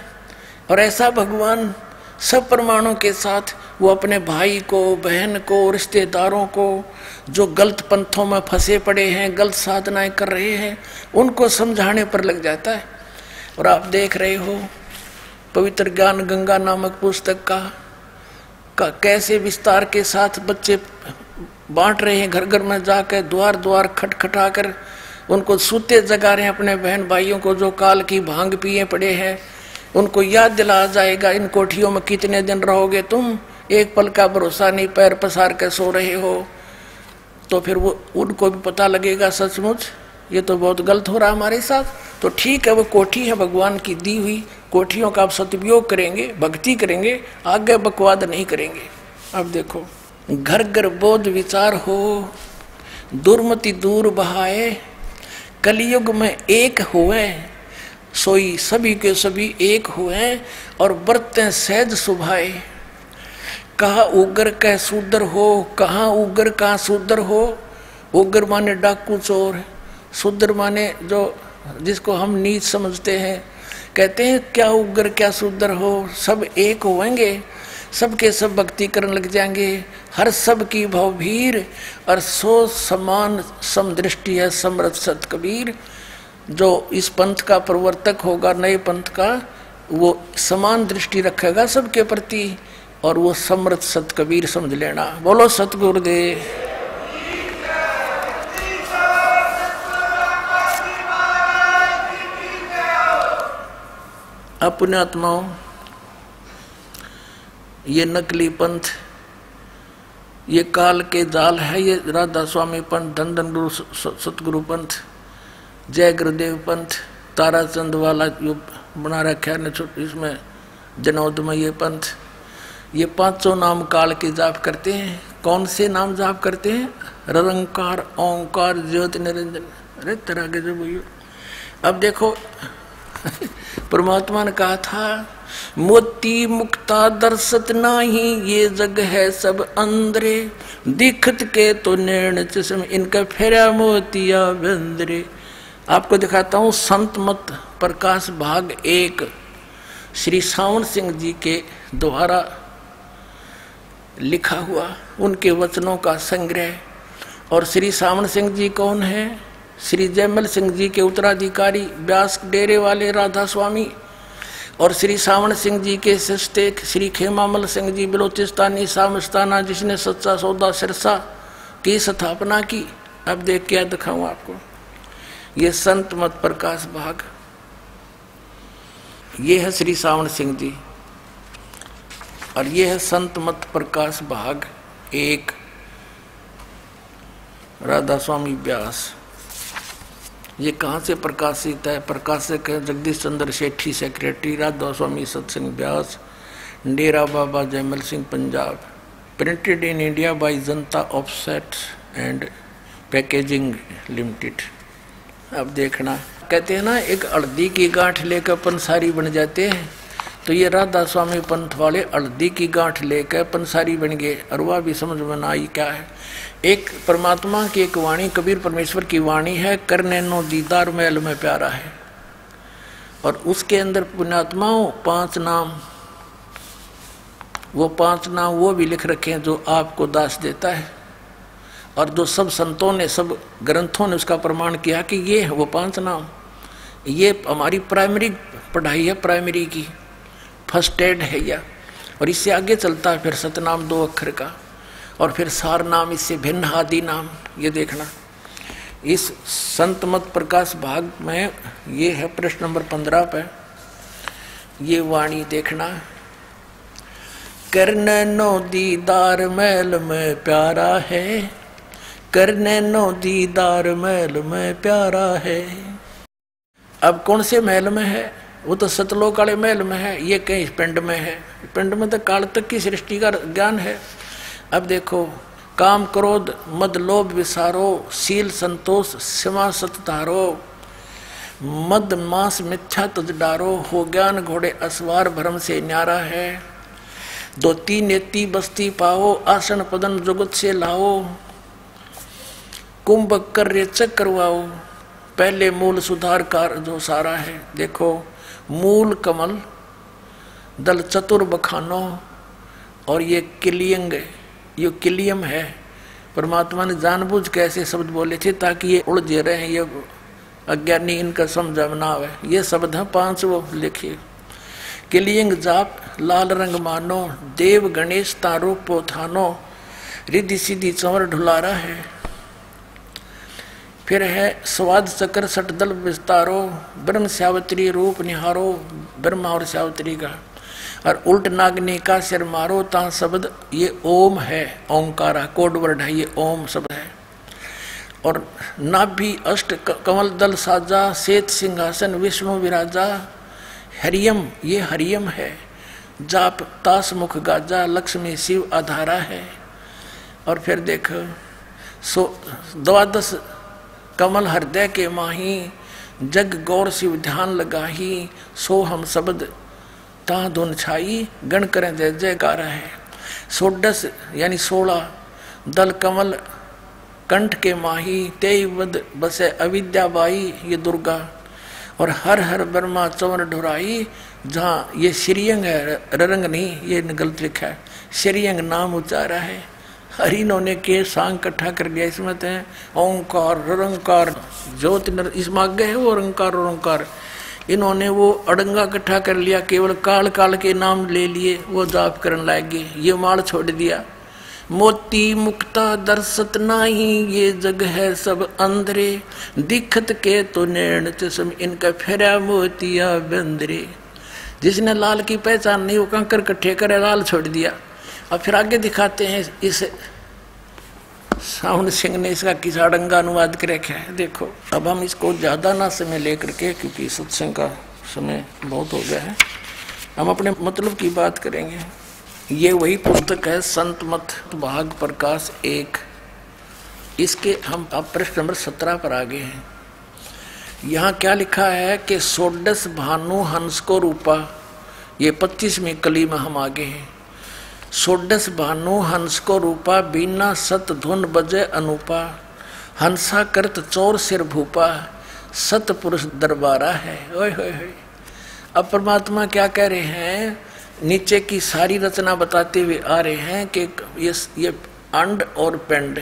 और ऐसा भगवान सब प्रमाणों के साथ वो अपने भाई को, बहन को, रिश्तेदारों को जो गलत पंथों में फंसे पड़े हैं, गलत साधनाएं कर रहे हैं, उनको समझाने पर लग जाता है। और आप देख रहे हो पवित्र ज्ञान गंगा नामक पुस्तक का कैसे विस्तार के साथ बच्चे बांट रहे हैं, घर घर में जाकर द्वार द्वार खटखटा कर उनको सूते जगा रहे हैं, अपने बहन भाइयों को जो काल की भांग पिए पड़े हैं उनको याद दिला जाएगा इन कोठियों में कितने दिन रहोगे तुम, एक पल का भरोसा नहीं, पैर पसार कर सो रहे हो। तो फिर वो उनको भी पता लगेगा सचमुच ये तो बहुत गलत हो रहा हमारे साथ। तो ठीक है, वो कोठी है भगवान की दी हुई, कोठियों का आप सदुपयोग करेंगे, भक्ति करेंगे, आगे बकवाद नहीं करेंगे। अब देखो घर घर बोध विचार हो, दुर्मति दूर बहाए, कलयुग में एक हुए, सोई सभी के सभी एक हुए और बरतें सहज सुभाए। कहा उग्र कह शूद्र हो, कहाँ उग्र कहाँ शूद्र हो। उग्र माने डाकू चोर, शूद्र माने जो जिसको हम नीच समझते हैं। कहते हैं क्या उग्र क्या शूद्र हो, सब एक होंगे, सबके सब भक्ति करने लग जाएंगे, हर सब की भवभीर और सो समान समदृष्टि है समरथ सत कबीर। जो इस पंथ का प्रवर्तक होगा, नए पंथ का, वो समान दृष्टि रखेगा सबके प्रति और वो समर्थ सत कबीर समझ लेना। बोलो सतगुरुदेव। अपने आत्माओं, ये नकली पंथ, ये काल के जाल है, ये राधा स्वामी पंथ, धन धन गुरु सतगुरु पंथ, जय गुरुदेव पंथ, ताराचंद वाला जो बना रखा है इसमें जनोदमय पंथ, ये पांचों नाम काल के जाप करते हैं। कौन से नाम जाप करते हैं? निरंकार, ओंकार, ज्योति निरंजन। अरे तरह के जो भैया, अब देखो परमात्मा ने कहा था मोती मुक्ता दर्शत नाही, ये जग है सब अंदरे, दिखत के तो नैन चश्म, इनका फेरा मोतिया बंदरे। आपको दिखाता हूँ संत मत प्रकाश भाग 1 श्री सावन सिंह जी के द्वारा लिखा हुआ उनके वचनों का संग्रह। और श्री सावन सिंह जी कौन है? श्री जयमल सिंह जी के उत्तराधिकारी, व्यास डेरे वाले राधा स्वामी। और श्री सावन सिंह जी के शिष्य श्री खेमामल सिंह जी बलोचिस्तानी सामस्ताना, जिसने सच्चा सौदा सिरसा की स्थापना की। अब देख क्या दिखाऊं आपको, ये संत मत प्रकाश भाग, ये है श्री सावन सिंह जी और ये है संत मत प्रकाश भाग 1 राधा स्वामी व्यास। ये कहाँ से प्रकाशित है? प्रकाशक है Jagdish Chandra Sethi, secretary Radha Soami Satsang Beas, Dera Baba Jaimal Singh, Punjab. Printed in India by Janata offset and packaging limited. अब देखना, कहते हैं ना एक हल्दी की गांठ लेकर पंसारी बन जाते हैं, तो ये राधा स्वामी पंथ वाले हल्दी की गांठ लेकर पंसारी बन गए। और वह भी समझ में आई क्या है, एक परमात्मा की एक वाणी, कबीर परमेश्वर की वाणी है, करने नो दीदार मैल में प्यारा है। और उसके अंदर पुण्यात्माओं 5 नाम, वो 5 नाम वो भी लिख रखे हैं जो आपको दास देता है, और जो सब संतों ने, सब ग्रंथों ने उसका प्रमाण किया कि ये है वो 5 नाम। ये हमारी प्राइमरी पढ़ाई है, प्राइमरी की फर्स्ट एड है यह। और इससे आगे चलता है फिर सतनाम 2 अक्षर का, और फिर सार नाम, इससे भिन्न आदि नाम। ये देखना इस संत मत प्रकाश भाग में ये है प्रश्न नंबर 15 पे ये वाणी देखना। करने नो दीदार मैल में प्यारा है, करने नो दीदार महल में प्यारा है। अब कौन से महल में है? वो तो सतलोक वाले महल में है, ये कहीं पिंड में है। पिंड में तो काल तक की सृष्टि का ज्ञान है। अब देखो, काम क्रोध मद लोभ विसारो, शील संतोष क्षमा सत धारो, मद मांस मिथ्या तुझ डारो, हो ज्ञान घोड़े असवार भरम से न्यारा है। 2 नेति बस्ती पाओ, आसन पदन जुगत से लाओ, कुंभ कर रेचक करवाओ, पहले मूल सुधार कार जो सारा है। देखो, मूल कमल, दल चतुर बखानो, और ये किलियंग, ये किलियम है। परमात्मा ने जानबूझ के ऐसे शब्द बोले थे ताकि ये उलझे रहे, ये अज्ञानी इनका समझ ना आवे। ये शब्द है 5 वो लिखिए। किलियंग जाप लाल रंग मानो, देव गणेश तारो पोथानो, रिद्धि सिद्धि चंवर ढुलारा है। फिर है स्वाद चक्र सटदल विस्तारो, ब्रह्म सावित्री रूप निहारो, ब्रह्मा और सावित्री का। और उल्ट नागनी का सिर मारो, ता शब्द ये ओम है, ओंकारा कोड वर्ड है, ये ओम शब्द है। और नाभि अष्ट कमल दल साजा, श्वेत सिंहासन विष्णु विराजा, हरियम ये हरियम है। जाप तास मुख गाजा, लक्ष्मी शिव आधारा है। और फिर देखो, 12 कमल हृदय के माही, जग गौर शिव ध्यान लगाही, सो हम शब्द ता धुन छाई, गण करें जय जयकार है। 16 यानी 16 दल कमल कंठ के माही, 23 बसे अविद्या बाई ये दुर्गा। और हर हर ब्रह्मा चंवर ढुराई, जहाँ ये श्रीयंग है, ररंग नहीं, ये गलत लिखा है, श्रीयंग नाम उच्चारा है। हरिनो ने के सांग इकट्ठा कर दिया, इसमें तो ओंकार रंकार ज्योत इसमें आगे है वो रंकार और ओंकार। इन्होंने वो अड़ंगा इकट्ठा कर लिया, केवल काल काल के नाम ले लिए, वो जाप करने लगे, ये माल छोड़ दिया। मोती मुक्ता दर्शत नाही, ये जग है सब अंधरे, दिखत के तो नैण चश्म इनका फेरा मोतिया बंदरे। जिसने लाल की पहचान नहीं, वो कंकर इकट्ठे करे, लाल छोड़ दिया। अब फिर आगे दिखाते हैं, इस साउंड सिंह ने इसका किसाड़ंगा अनुवाद कर रखा है। देखो, अब हम इसको ज़्यादा ना समय लेकर के, क्योंकि सत्संग का समय बहुत हो गया है, हम अपने मतलब की बात करेंगे। ये वही पुस्तक है संत मत भाग प्रकाश 1। इसके हम अब प्रश्न नंबर 17 पर आ गए हैं। यहाँ क्या लिखा है कि 16 भानु हंस को रूपा, ये 25वीं कली में हम आगे हैं। 16 भानु हंस को रूपा, बीना सत धुन बजे अनुपा, हंसा करत चोर सिर भूपा, सत पुरुष दरबारा है। ओए होए होए। अब परमात्मा क्या कह रहे हैं, नीचे की सारी रचना बताते हुए आ रहे हैं कि ये अंड और पिंड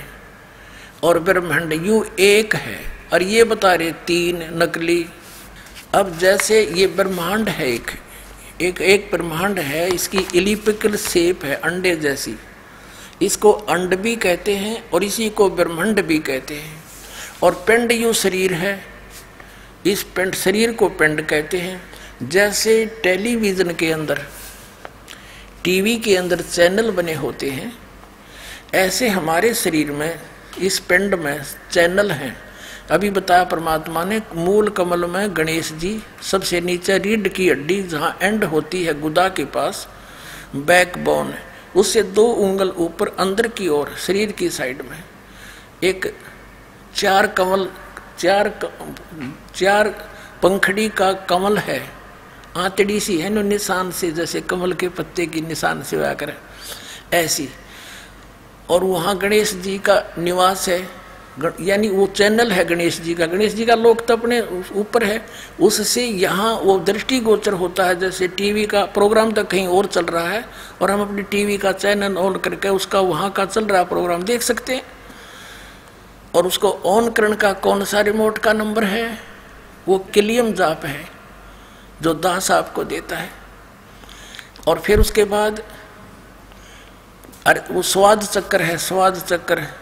और ब्रह्मांड यूं एक है, और ये बता रहे 3 नकली। अब जैसे ये ब्रह्मांड है, एक ब्रह्मांड है, इसकी इलिप्टिकल शेप है अंडे जैसी, इसको अंड भी कहते हैं और इसी को ब्रह्मांड भी कहते हैं। और पिंड यूं शरीर है, इस पिंड शरीर को पिंड कहते हैं। जैसे टेलीविज़न के अंदर, टीवी के अंदर चैनल बने होते हैं, ऐसे हमारे शरीर में इस पिंड में चैनल हैं। अभी बताया परमात्मा ने, मूल कमल में गणेश जी, सबसे नीचे रीढ़ की हड्डी जहाँ एंड होती है गुदा के पास, बैकबोन, उससे 2 उंगल ऊपर अंदर की ओर शरीर की साइड में एक 4 पंखड़ी का कमल है, आंतड़ी सी है, निशान से, जैसे कमल के पत्ते की निशान से हुआ करे ऐसी। और वहाँ गणेश जी का निवास है, यानी वो चैनल है गणेश जी का। गणेश जी का लोक तो अपने ऊपर है, उससे यहाँ वो दृष्टिगोचर होता है। जैसे टीवी का प्रोग्राम तो कहीं और चल रहा है और हम अपनी टीवी का चैनल ऑन करके उसका वहाँ का चल रहा प्रोग्राम देख सकते हैं। और उसको ऑन करने का कौन सा रिमोट का नंबर है, वो किलियम जाप है जो दास आपको देता है। और फिर उसके बाद अरे वो स्वाद चक्र है, स्वाद चक्र है,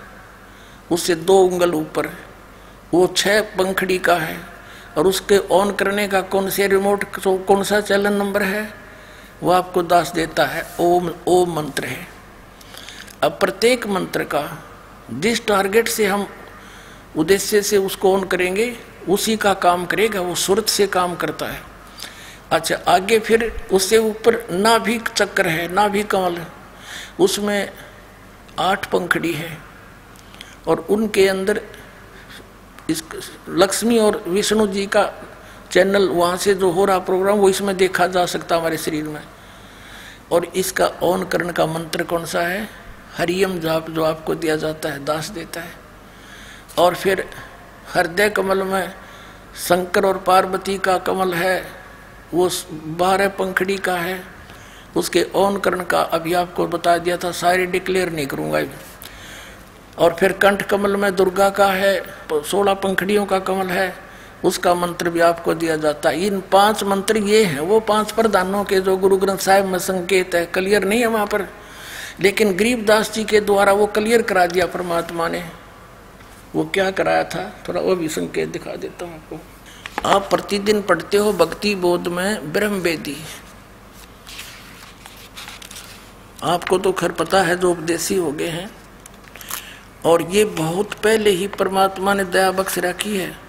उससे 2 उंगल ऊपर, वो 6 पंखड़ी का है, और उसके ऑन करने का कौन से रिमोट, कौन सा चैनल नंबर है, वो आपको दास देता है। ओम, ओम मंत्र है। अब प्रत्येक मंत्र का जिस टारगेट से हम उद्देश्य से उसको ऑन करेंगे उसी का काम करेगा, वो सुरत से काम करता है। अच्छा, आगे फिर उससे ऊपर नाभिक चक्र है, नाभिक कमल, उसमें 8 पंखड़ी है, और उनके अंदर इस लक्ष्मी और विष्णु जी का चैनल, वहाँ से जो हो रहा प्रोग्राम वो इसमें देखा जा सकता हमारे शरीर में। और इसका ऑन करने का मंत्र कौन सा है? हरियम जाप, जो आपको दिया जाता है, दास देता है। और फिर हृदय कमल में शंकर और पार्वती का कमल है, वो 12 पंखड़ी का है, उसके ऑन करने का अभी आपको बता दिया था, सारे डिक्लेयर नहीं करूँगा। और फिर कंठ कमल में दुर्गा का है, 16 पंखड़ियों का कमल है, उसका मंत्र भी आपको दिया जाता है। इन 5 मंत्र ये हैं, वो 5 प्रधानों के जो गुरु ग्रंथ साहिब में संकेत है, क्लियर नहीं है वहाँ पर, लेकिन गरीबदास जी के द्वारा वो क्लियर करा दिया परमात्मा ने। वो क्या कराया था, थोड़ा वो भी संकेत दिखा देता हूँ आपको। आप प्रतिदिन पढ़ते हो भक्ति बोध में ब्रह्म वेदी, आपको तो खैर पता है जो उपदेशी हो गए हैं, और ये बहुत पहले ही परमात्मा ने दया बख्श रखी है।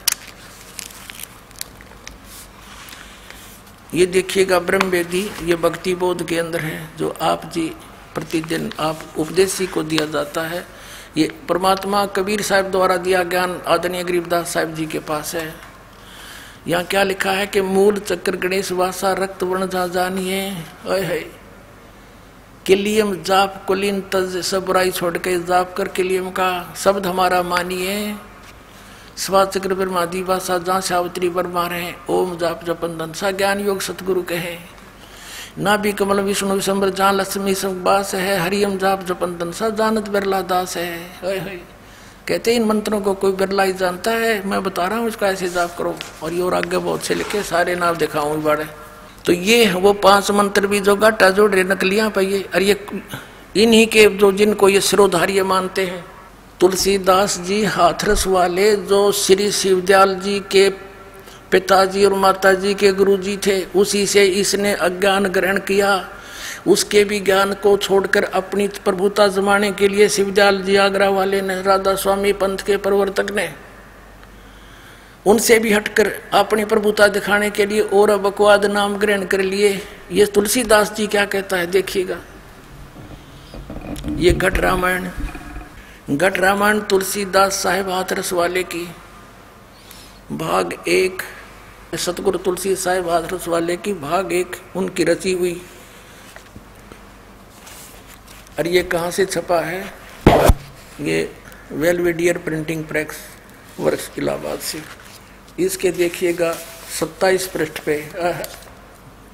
ये देखिएगा ब्रह्म वेदी, ये भक्ति बोध के अंदर है, जो आप जी प्रतिदिन आप उपदेशी को दिया जाता है। ये परमात्मा कबीर साहब द्वारा दिया ज्ञान आदरणीय गरीबदास साहब जी के पास है। यहाँ क्या लिखा है कि मूल चक्र गणेश वासा रक्त वर्ण जा जानिए, है किलियम जाप कुलीन तज, सब बुराई छोड़ के जाप कर किलियम का शब्द हमारा मानिए। स्वा चक्र ब्रह्मादि वासा जहाँ सावित्री वर्मा रहे, ओम जाप जपन धनसा ज्ञान योग सतगुरु कहे। ना भी कमल विष्णु विशंबर जहाँ लक्ष्मी संवास है, हरियम जाप जपन धनसा जानत बिरला दास है। कहते इन मंत्रों को कोई बिरला ही जानता है, मैं बता रहा हूँ इसका ऐसे जाप करो। और ये और आगे बहुत से लिखे, सारे नाम दिखाऊँ बड़े। तो ये वो 5 मंत्र भी जो गाटा जोड़ रहे नकलियां पाइए, और ये इन्हीं के जो जिनको ये सिरोधार्य मानते हैं। तुलसीदास जी हाथरस वाले, जो श्री शिवदयाल जी के पिताजी और माताजी के गुरुजी थे, उसी से इसने अज्ञान ग्रहण किया। उसके भी ज्ञान को छोड़कर अपनी प्रभुता जमाने के लिए शिवदयाल जी आगरा वाले ने, राधा स्वामी पंथ के प्रवर्तक ने, उनसे भी हटकर अपनी प्रभुता दिखाने के लिए और बकवाद नाम ग्रहण कर लिए। ये तुलसीदास जी क्या कहता है देखिएगा। ये घट रामायण तुलसीदास साहिब हाथरस वाले की भाग 1, सतगुरु तुलसी साहिब हाथरस वाले की भाग 1 उनकी रची हुई। और ये कहाँ से छपा है? ये वेलवेडियर प्रिंटिंग प्रेस वर्क्स इलाहाबाद से। इसके देखिएगा 27 पृष्ठ पे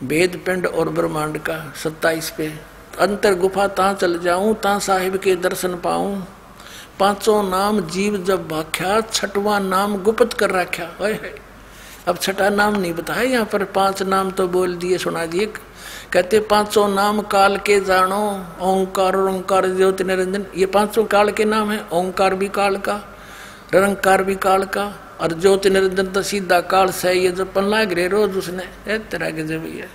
भेद पिंड और ब्रह्मांड का 27 पे, अंतर गुफा ता चल जाऊं ता साहिब के दर्शन पाऊं, 5 नाम जीव जब भाख्या, 6वां नाम गुप्त कर रखा। अब 6ठा नाम नहीं बताया यहाँ पर, 5 नाम तो बोल दिए, सुना दिए। कहते 5 नाम काल के जानो, ओंकार ओंकार ज्योति निरंजन। ये 5 काल के नाम है, ओंकार भी काल का, निरंकार भी काल का, और ज्योति निरंजन तो सीधा काल से ये जपन लाग रहे रोज उसने तरह के जब है।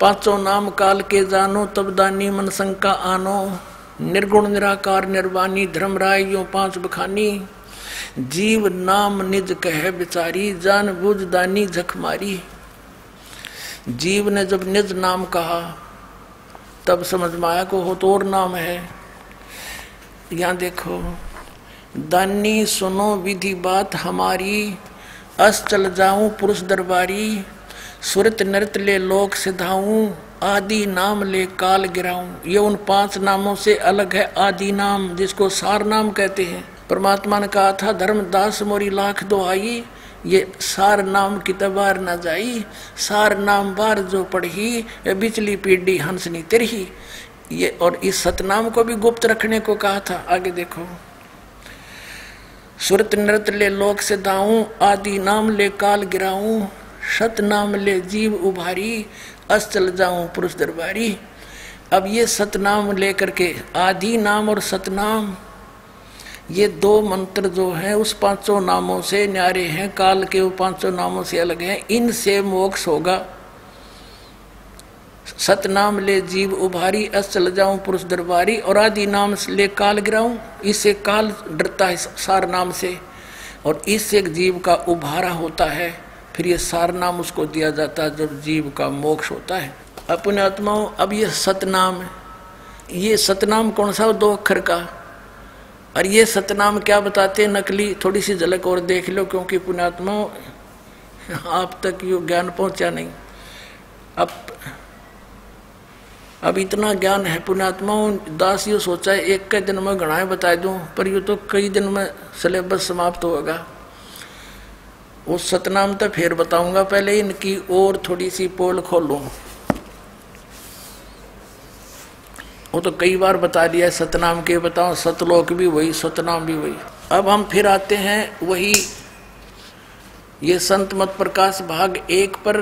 5 नाम काल के जानो, तब दानी मन शंका आनो, निर्गुण निराकार निर्वाणी धर्म राय यो 5 बखानी, जीव नाम निज कहे बिचारी, जान बुझ दानी झक मारी। जीव ने जब निज नाम कहा तब समझ में आया को हो तो और नाम है। यहाँ देखो, दानी सुनो विधि बात हमारी, अस चल जाऊं पुरुष दरबारी, सुरत नृत ले लोक सिधाऊं, आदि नाम ले काल गिराऊं। ये उन 5 नामों से अलग है आदि नाम, जिसको सार नाम कहते हैं। परमात्मा ने कहा था धर्मदास मोरी लाख दुहाई, ये सार नाम की तबार न जाई, सार नाम बार जो पढ़ी, ये बिचली पीढ़ी हंसनी तिरही। ये और इस सतनाम को भी गुप्त रखने को कहा था। आगे देखो, सुरत नृत ले लोक से दाऊं, आदि नाम ले काल गिराऊं, सत नाम ले जीव उभारी, अस चल जाऊं पुरुष दरबारी। अब ये सतनाम लेकर के, आदि नाम और सतनाम, ये दो मंत्र जो हैं उस पांचों नामों से न्यारे हैं, काल के वो पांचों नामों से अलग हैं। इनसे मोक्ष होगा। सतनाम ले जीव उभारी, अचल जाऊं पुरुष दरबारी, और आदि नाम ले काल गिराऊं, इससे काल डरता है सार नाम से, और इससे एक जीव का उभारा होता है। फिर ये सार नाम उसको दिया जाता है जब जीव का मोक्ष होता है। अपने आत्माओं, अब ये सतनाम है, ये सतनाम कौन सा? दो अक्षर का। और ये सतनाम क्या बताते हैं नकली, थोड़ी सी झलक और देख लो, क्योंकि पुण्यात्माओं आप तक ये ज्ञान पहुंचा नहीं। अब इतना ज्ञान है पुण्यात्माओं, दास ये सोचा है एक के दिन में गणाएं बता दूं, पर ये तो कई दिन में सिलेबस समाप्त होगा। वो सतनाम तो फिर बताऊंगा, पहले इनकी और थोड़ी सी पोल खोलूं। वो तो कई बार बता दिया सतनाम के, बताओ सतलोक भी वही, सतनाम भी वही। अब हम फिर आते हैं वही, ये संत मत प्रकाश भाग 1 पर